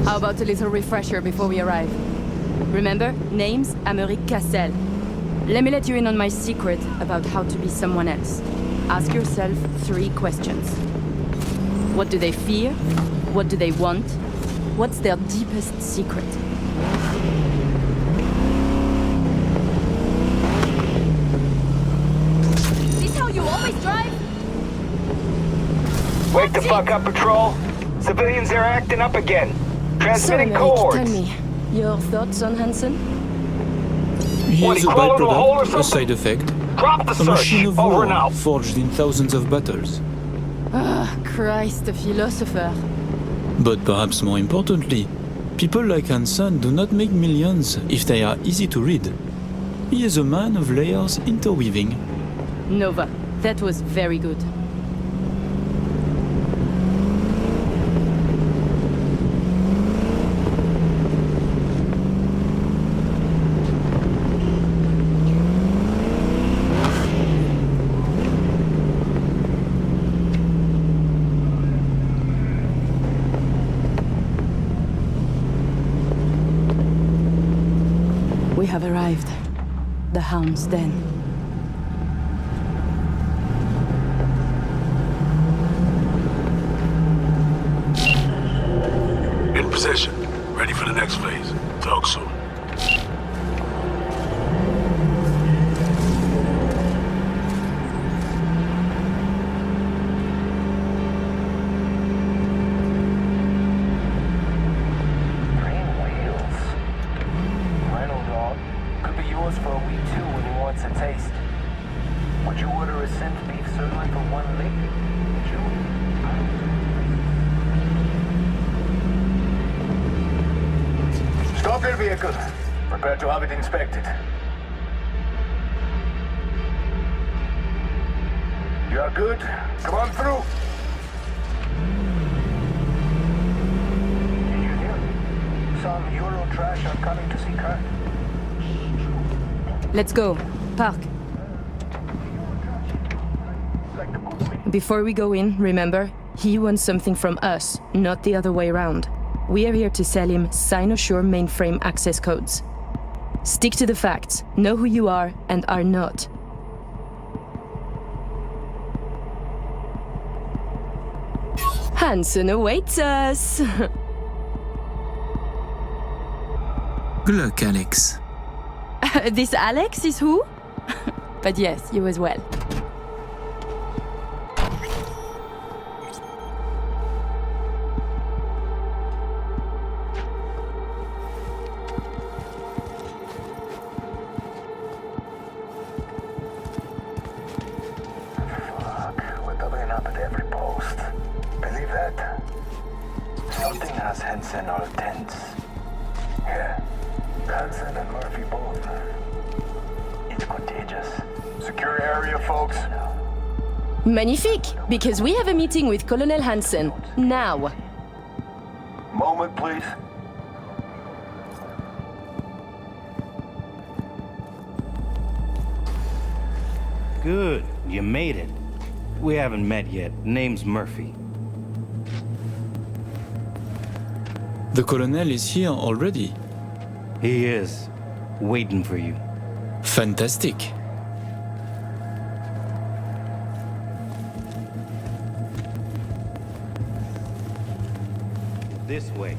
How about a little refresher before we arrive? Remember, name's Emmerich Cassel. Let me let you in on my secret about how to be someone else. Ask yourself 3 questions. What do they fear? What do they want? What's their deepest secret? This how you always drive? Wake the fuck up, Patrol. Civilians are acting up again. Transmitting cohorts. Tell me, your thoughts on Hansen? He What, is he a crawled in a hole or byproduct, a something? side effect. Drop the A search. machine of Over war, and out. forged in thousands of battles. Ah, Christ, a philosopher. But perhaps more importantly, people like Hansen do not make millions if they are easy to read. He is a man of layers interweaving. Nova, that was very good. hounds then. In position. Ready for the next phase. Talk soon. Stop your vehicle. Prepare to have it inspected. You are good? Come on through. Did you hear? Some Euro trash are coming to see Kurt. Let's go. Park. Before we go in, remember, he wants something from us, not the other way around. We are here to sell him Cynosure mainframe access codes. Stick to the facts, know who you are and are not. Hansen awaits us! Good luck, Alex. This Alex is who? But yes, you as well. We're doubling up at every post. Believe that? Something has Hansen all tense. Yeah. Hansen and Murphy both. It's contagious. Secure area, folks. Magnifique! Because we have a meeting with Colonel Hansen. Now. Moment, please. Good. You made it. We haven't met yet. Name's Murphy. The colonel is here already. He is. Waiting for you. Fantastic. This way.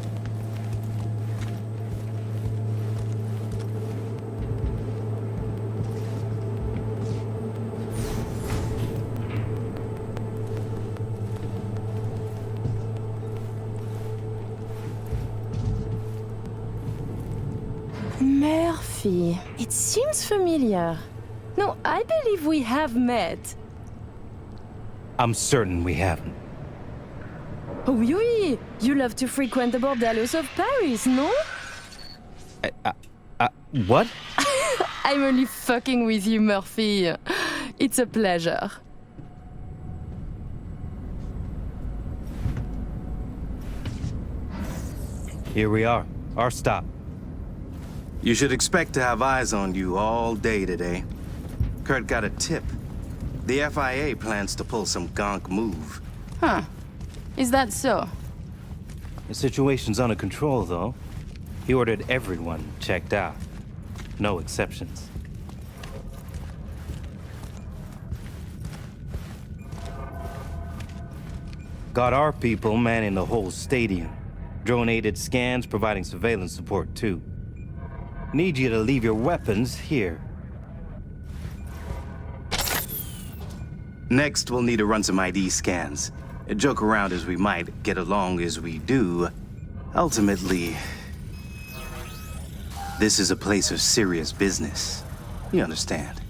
Murphy. It seems familiar. No, I believe we have met. I'm certain we haven't. Oh, oui! You love to frequent the bordellos of Paris, no? What? I'm only fucking with you, Murphy. It's a pleasure. Here we are. Our stop. You should expect to have eyes on you all day today. Kurt got a tip. The FIA plans to pull some gonk move. Huh. Is that so? The situation's under control, though. He ordered everyone checked out. No exceptions. Got our people manning the whole stadium. Drone-aided scans providing surveillance support, too. Need you to leave your weapons here. Next, we'll need to run some ID scans. Joke around as we might, get along as we do. Ultimately, this is a place of serious business. You understand?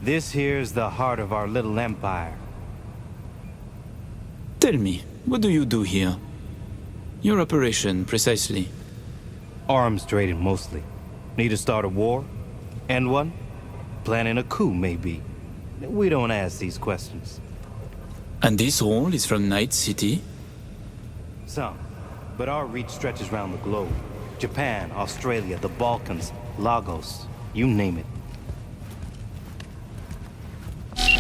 This here's the heart of our little empire. Tell me, what do you do here? Your operation, precisely. Arms trading, mostly. Need to start a war? End one? Planning a coup, maybe. We don't ask these questions. And this role is from Night City? Some. But our reach stretches around the globe. Japan, Australia, the Balkans, Lagos. You name it.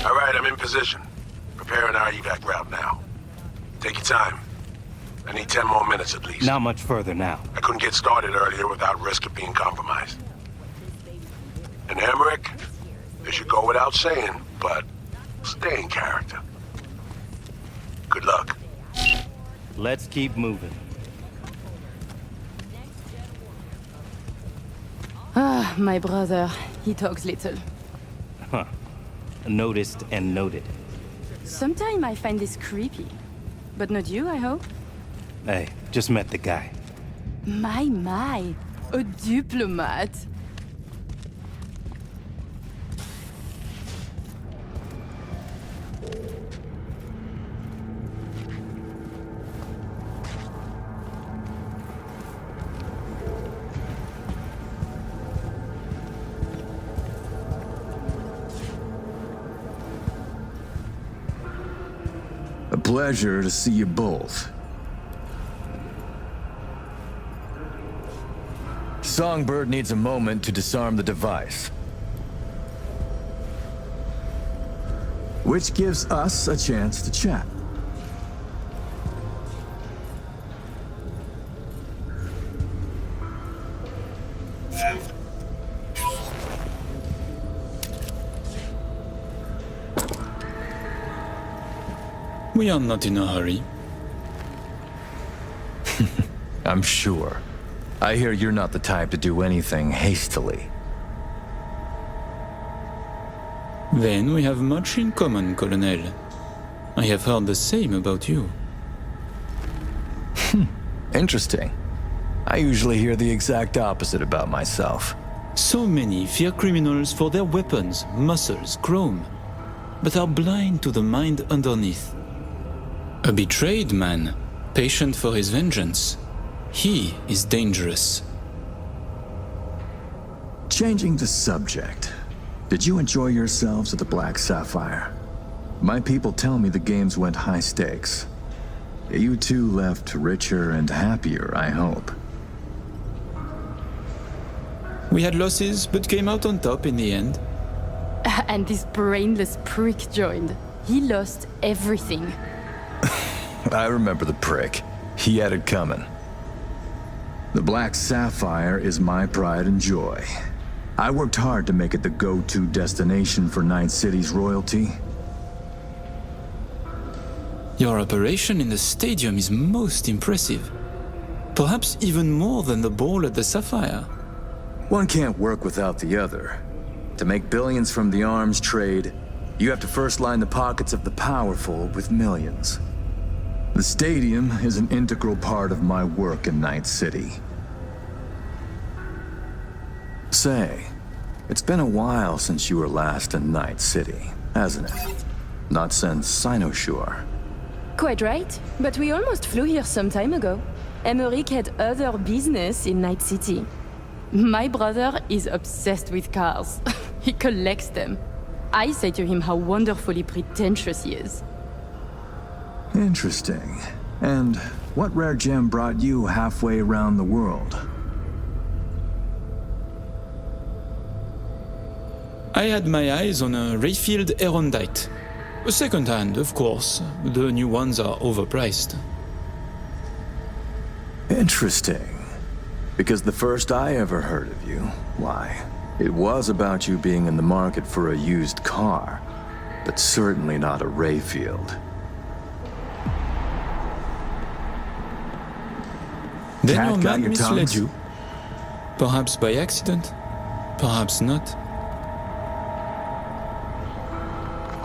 All right, I'm in position. preparing our evac route now. Take your time. I need 10 more minutes at least. Not much further now. I couldn't get started earlier without risk of being compromised. And Emmerich, this should go without saying, but stay in character. Good luck. Let's keep moving. Ah, my brother. He talks little. Huh. Noticed and noted. Sometimes I find this creepy. But not you, I hope? Hey, just met the guy. My. A diplomat. A pleasure to see you both. Songbird needs a moment to disarm the device. Which gives us a chance to chat. We are not in a hurry. I'm sure. I hear you're not the type to do anything hastily. Then we have much in common, Colonel. I have heard the same about you. Interesting. I usually hear the exact opposite about myself. So many fear criminals for their weapons, muscles, chrome, but are blind to the mind underneath. A betrayed man, patient for his vengeance. He is dangerous. Changing the subject. Did you enjoy yourselves at the Black Sapphire? My people tell me the games went high stakes. You two left richer and happier, I hope. We had losses, but came out on top in the end. And this brainless prick joined. He lost everything. I remember the prick. He had it coming. The Black Sapphire is my pride and joy. I worked hard to make it the go-to destination for Night City's royalty. Your operation in the stadium is most impressive. Perhaps even more than the ball at the Sapphire. One can't work without the other. To make billions from the arms trade, you have to first line the pockets of the powerful with millions. The stadium is an integral part of my work in Night City. Say, it's been a while since you were last in Night City, hasn't it? Not since Cynosure. Quite right, but we almost flew here some time ago. Emmerich had other business in Night City. My brother is obsessed with cars. He collects them. I say to him how wonderfully pretentious he is. Interesting. And what rare gem brought you halfway around the world? I had my eyes on a Rayfield Erondite. A second hand, of course. The new ones are overpriced. Interesting. Because the first I ever heard of you, why, it was about you being in the market for a used car, but certainly not a Rayfield. Then your man misled you. Perhaps by accident, perhaps not.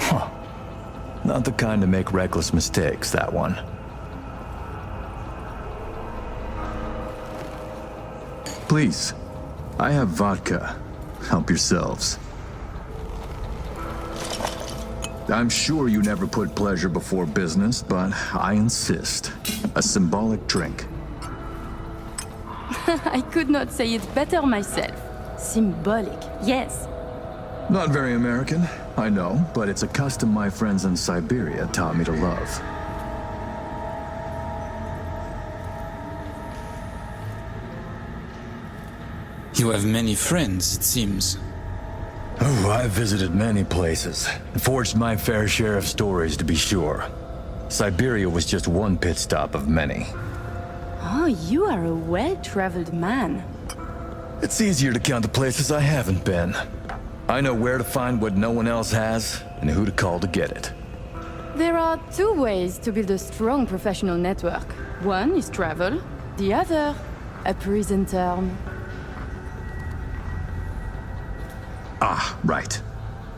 Huh. Not the kind to make reckless mistakes, that one. Please, I have vodka. Help yourselves. I'm sure you never put pleasure before business, but I insist. A symbolic drink. I could not say it better myself. Symbolic, yes. Not very American, I know, but it's a custom my friends in Siberia taught me to love. You have many friends, it seems. Oh, I've visited many places. Forged my fair share of stories, to be sure. Siberia was just one pit stop of many. Oh, you are a well-traveled man. It's easier to count the places I haven't been. I know where to find what no one else has, and who to call to get it. There are two ways to build a strong professional network. One is travel, the other, a prison term. Ah, right.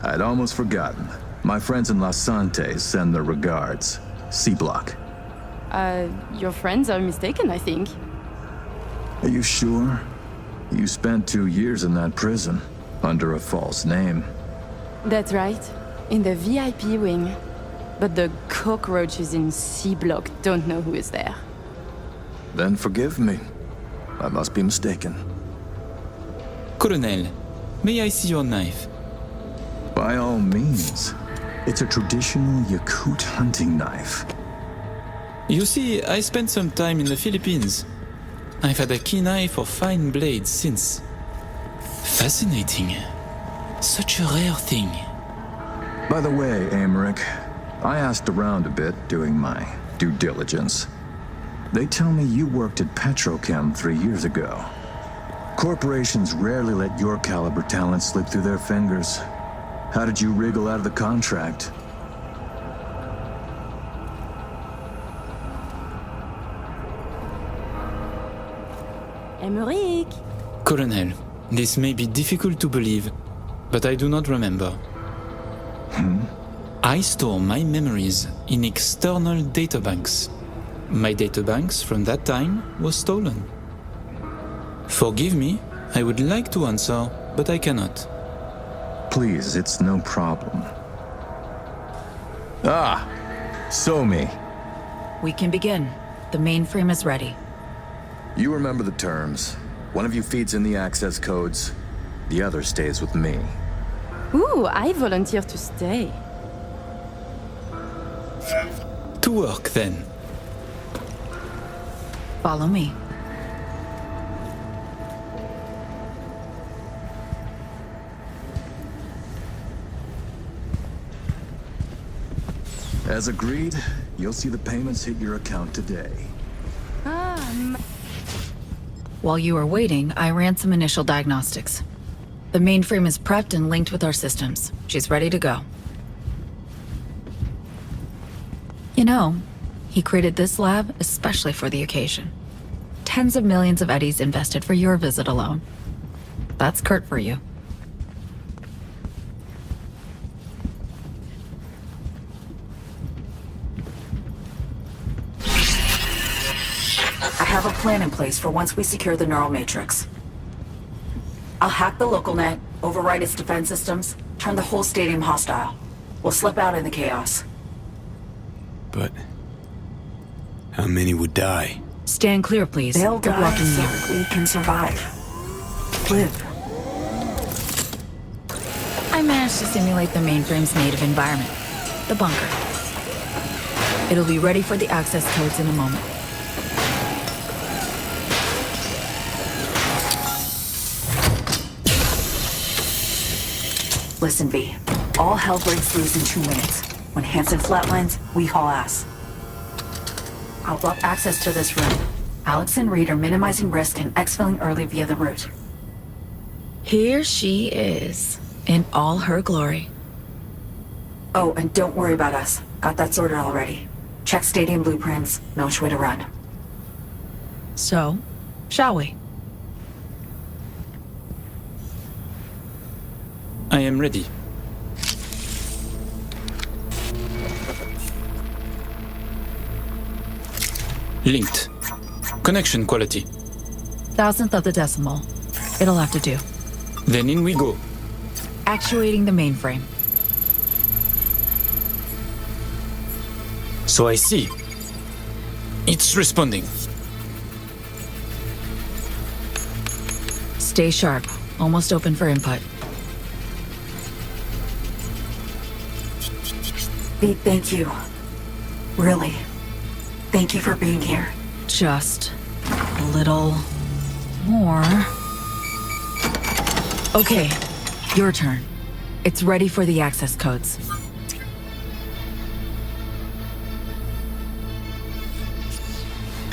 I'd almost forgotten. My friends in Los Santos send their regards. C-Block. Your friends are mistaken, I think. Are you sure? You spent 2 years in that prison, under a false name. That's right, in the VIP wing. But the cockroaches in C-Block don't know who is there. Then forgive me. I must be mistaken. Colonel, may I see your knife? By all means. It's a traditional Yakut hunting knife. You see, I spent some time in the Philippines. I've had a keen eye for fine blades since. Fascinating. Such a rare thing. By the way, Emmerich, I asked around a bit doing my due diligence. They tell me you worked at Petrochem 3 years ago. Corporations rarely let your caliber talent slip through their fingers. How did you wriggle out of the contract? Emmerich! Colonel, this may be difficult to believe, but I do not remember. I store my memories in external databanks. My databanks from that time was stolen. Forgive me, I would like to answer, but I cannot. Please, it's no problem. Ah! Somi. We can begin. The mainframe is ready. You remember the terms. One of you feeds in the access codes. The other stays with me. Ooh, I volunteer to stay. To work, then. Follow me. As agreed, you'll see the payments hit your account today. While you were waiting, I ran some initial diagnostics. The mainframe is prepped and linked with our systems. She's ready to go. You know, he created this lab especially for the occasion. Tens of millions of eddies invested for your visit alone. That's Kurt for you. I have a plan in place for once we secure the neural matrix. I'll hack the local net, override its defense systems, turn the whole stadium hostile. We'll slip out in the chaos. But how many would die? Stand clear, please. They'll They're die blocking so you. we can survive. Live. I managed to simulate the mainframe's native environment, the bunker. It'll be ready for the access codes in a moment. Listen, V. All hell breaks loose in 2 minutes. When Hansen flatlines, we haul ass. I'll block access to this room. Alex and Reed are minimizing risk and exfilling early via the route. Here she is, in all her glory. Oh, and don't worry about us. Got that sorted already. Check stadium blueprints, know which way to run. So, shall we? I am ready. Linked. Connection quality. 1,000th of the decimal. It'll have to do. Then in we go. Actuating the mainframe. So I see. It's responding. Stay sharp. Almost open for input. Pete, thank you. Really. Thank you for being here. Just a little more. Okay, your turn. It's ready for the access codes.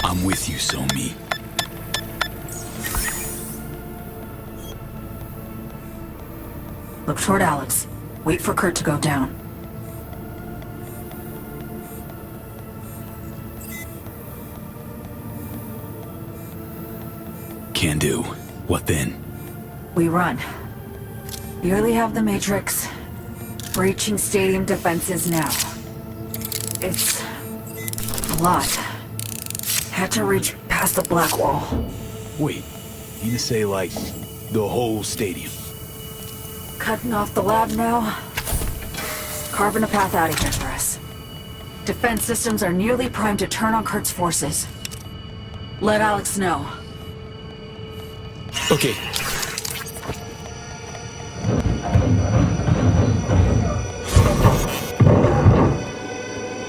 I'm with you, Somi. Look toward Alex. Wait for Kurt to go down. Can do. What then? We run. Barely have the Matrix. Breaching stadium defenses now. It's a lot. Had to reach past the black wall. Wait, you mean to say like the whole stadium? Cutting off the lab now. Carving a path out of here for us. Defense systems are nearly primed to turn on Kurt's forces. Let Alex know. Okay.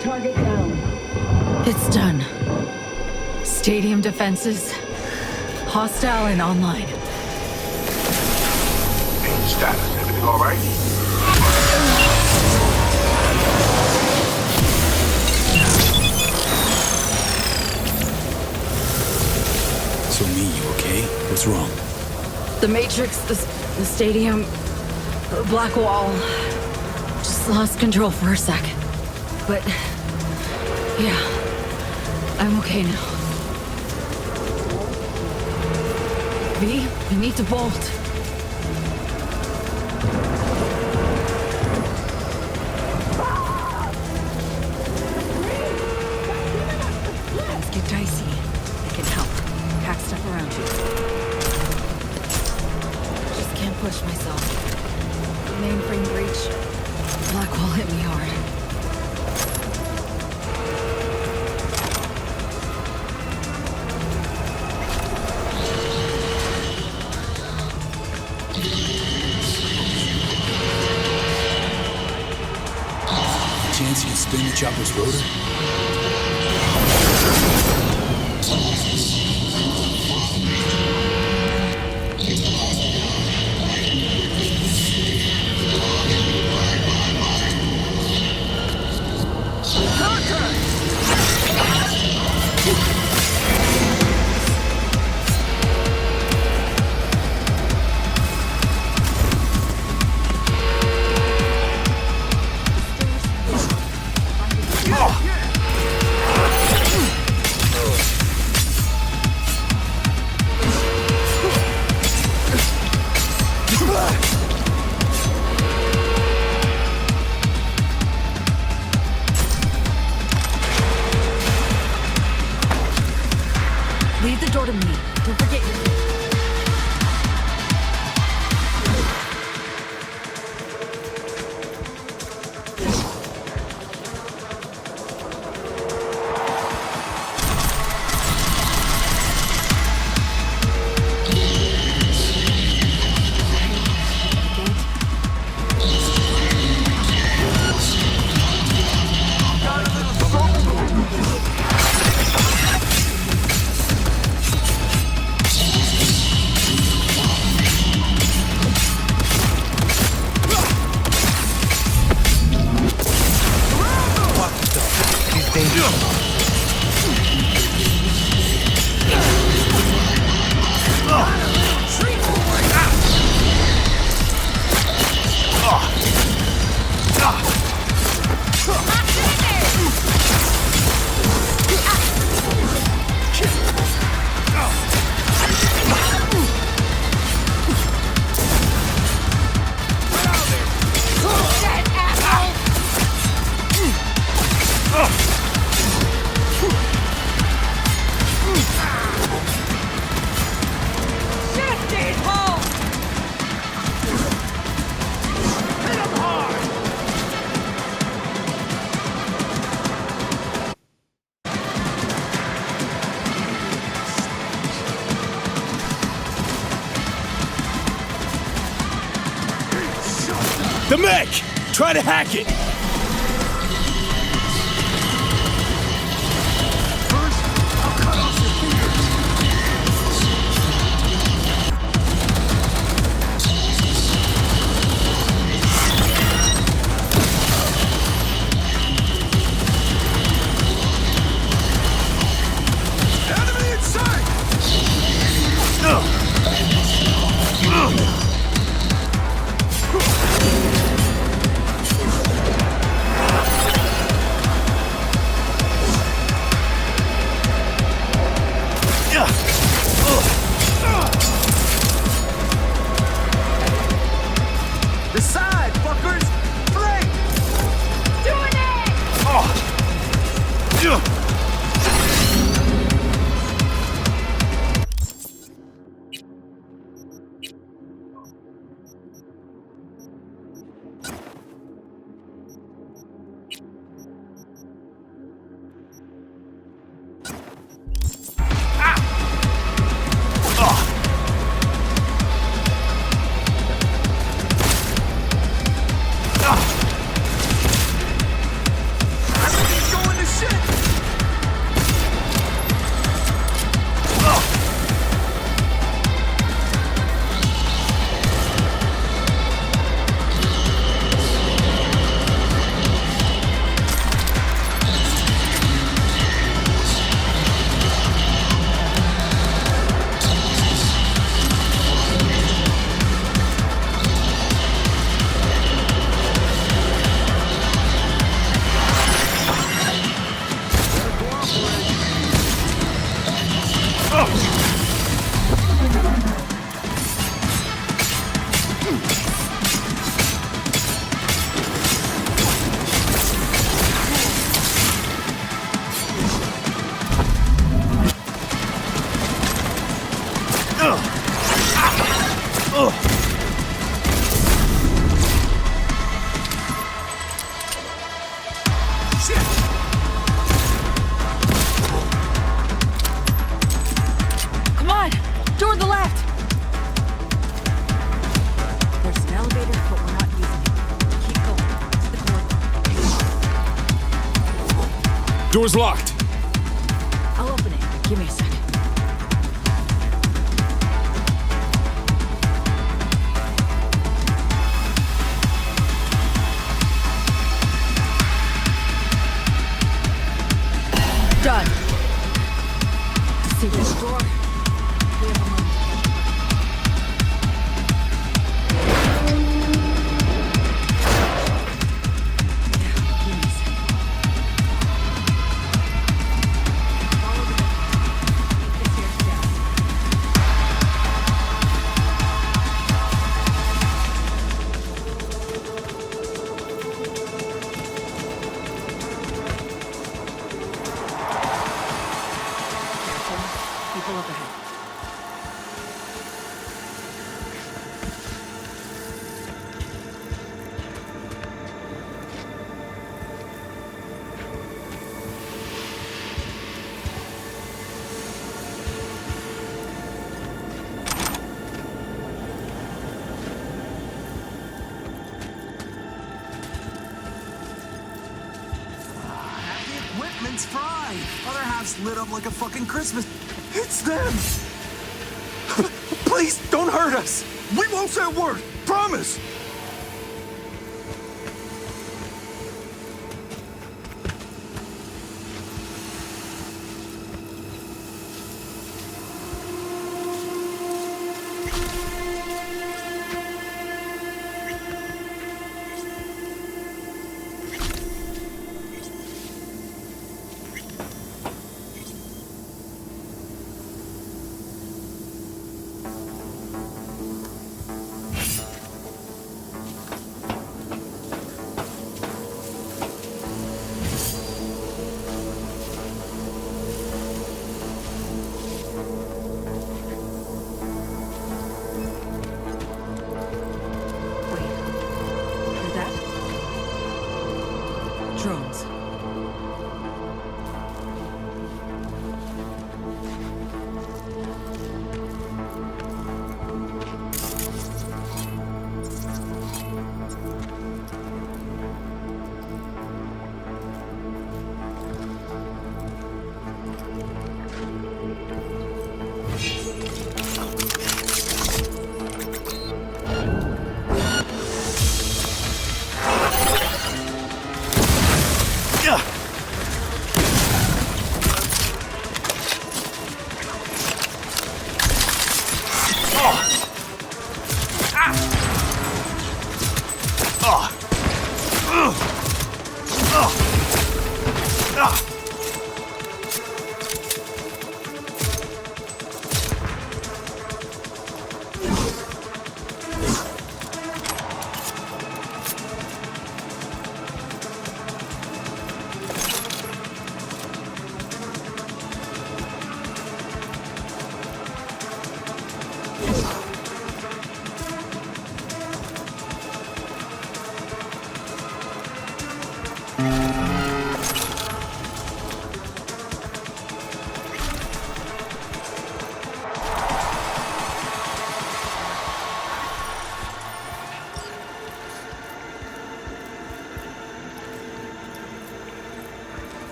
Target down. It's done. Stadium defenses. Hostile and online. Status, everything all right? So me, you okay? What's wrong? The Matrix, the stadium, the black wall. Just lost control for a sec. But, yeah, I'm okay now. V, we need to bolt. Things get dicey. I can help. Pack stuff around you. Just can't push myself. The mainframe breach. Black wall hit me hard. Chance you can spin the chopper's rotor? Leave the door to me. Don't forget your... The mech! Try to hack it! First, I'll cut off your fingers. Come on! Door to the left! There's an elevator, but we're not using it. Keep going. To the corner. Door's locked. I'll open it. Give me a second. Done. See this door? We have a moment. People up ahead. Equipment's fried. Other half's lit up like a fucking Christmas. It's them! Please, don't hurt us! We won't say a word! Promise!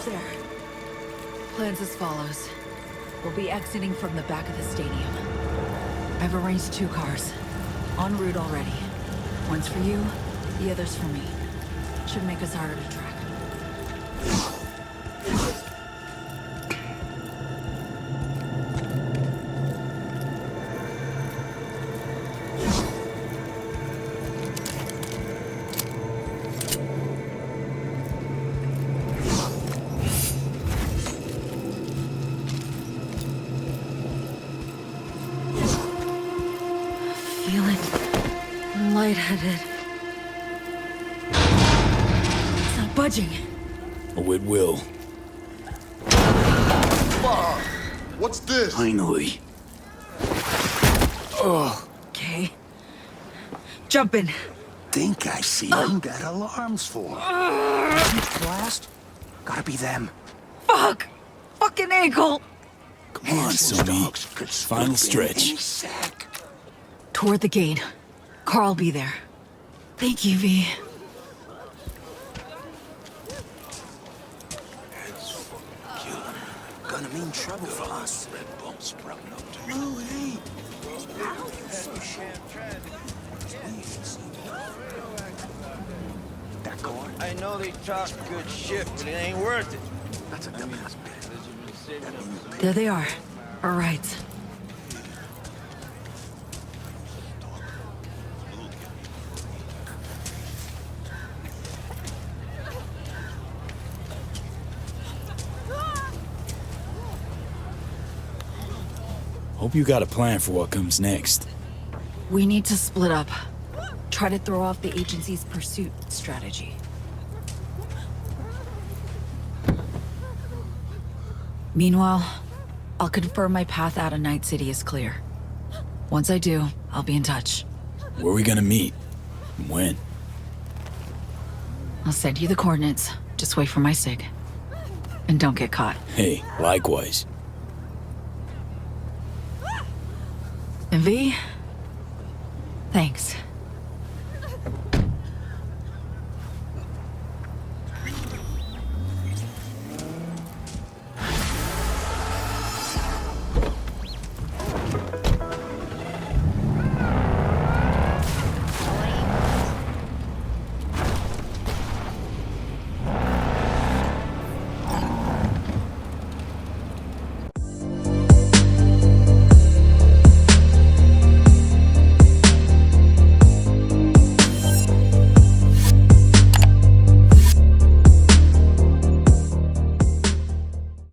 There. Plans as follows. We'll be exiting from the back of the stadium. I've arranged 2 cars. En route already. One's for you, the other's for me. Should make us harder to track. Feeling lightheaded. It's not budging. Oh, it will. What's this? Finally. Ugh. Okay. Jump in. Think I see who that alarm's for. Blast? Gotta be them. Fuck! Fucking ankle! Come on, Sumi. Final stretch. Toward the gate. Carl'll be there. Thank you, V. Gonna mean trouble for us. Oh, hey. That car? I know they talk good shit, but it ain't worth it. That's a dumbass bit. There they are. All right. Hope you got a plan for what comes next. We need to split up. Try to throw off the agency's pursuit strategy. Meanwhile, I'll confirm my path out of Night City is clear. Once I do, I'll be in touch. Where are we gonna meet? And when? I'll send you the coordinates. Just wait for my sig. And don't get caught. Hey, likewise. And V? Thanks.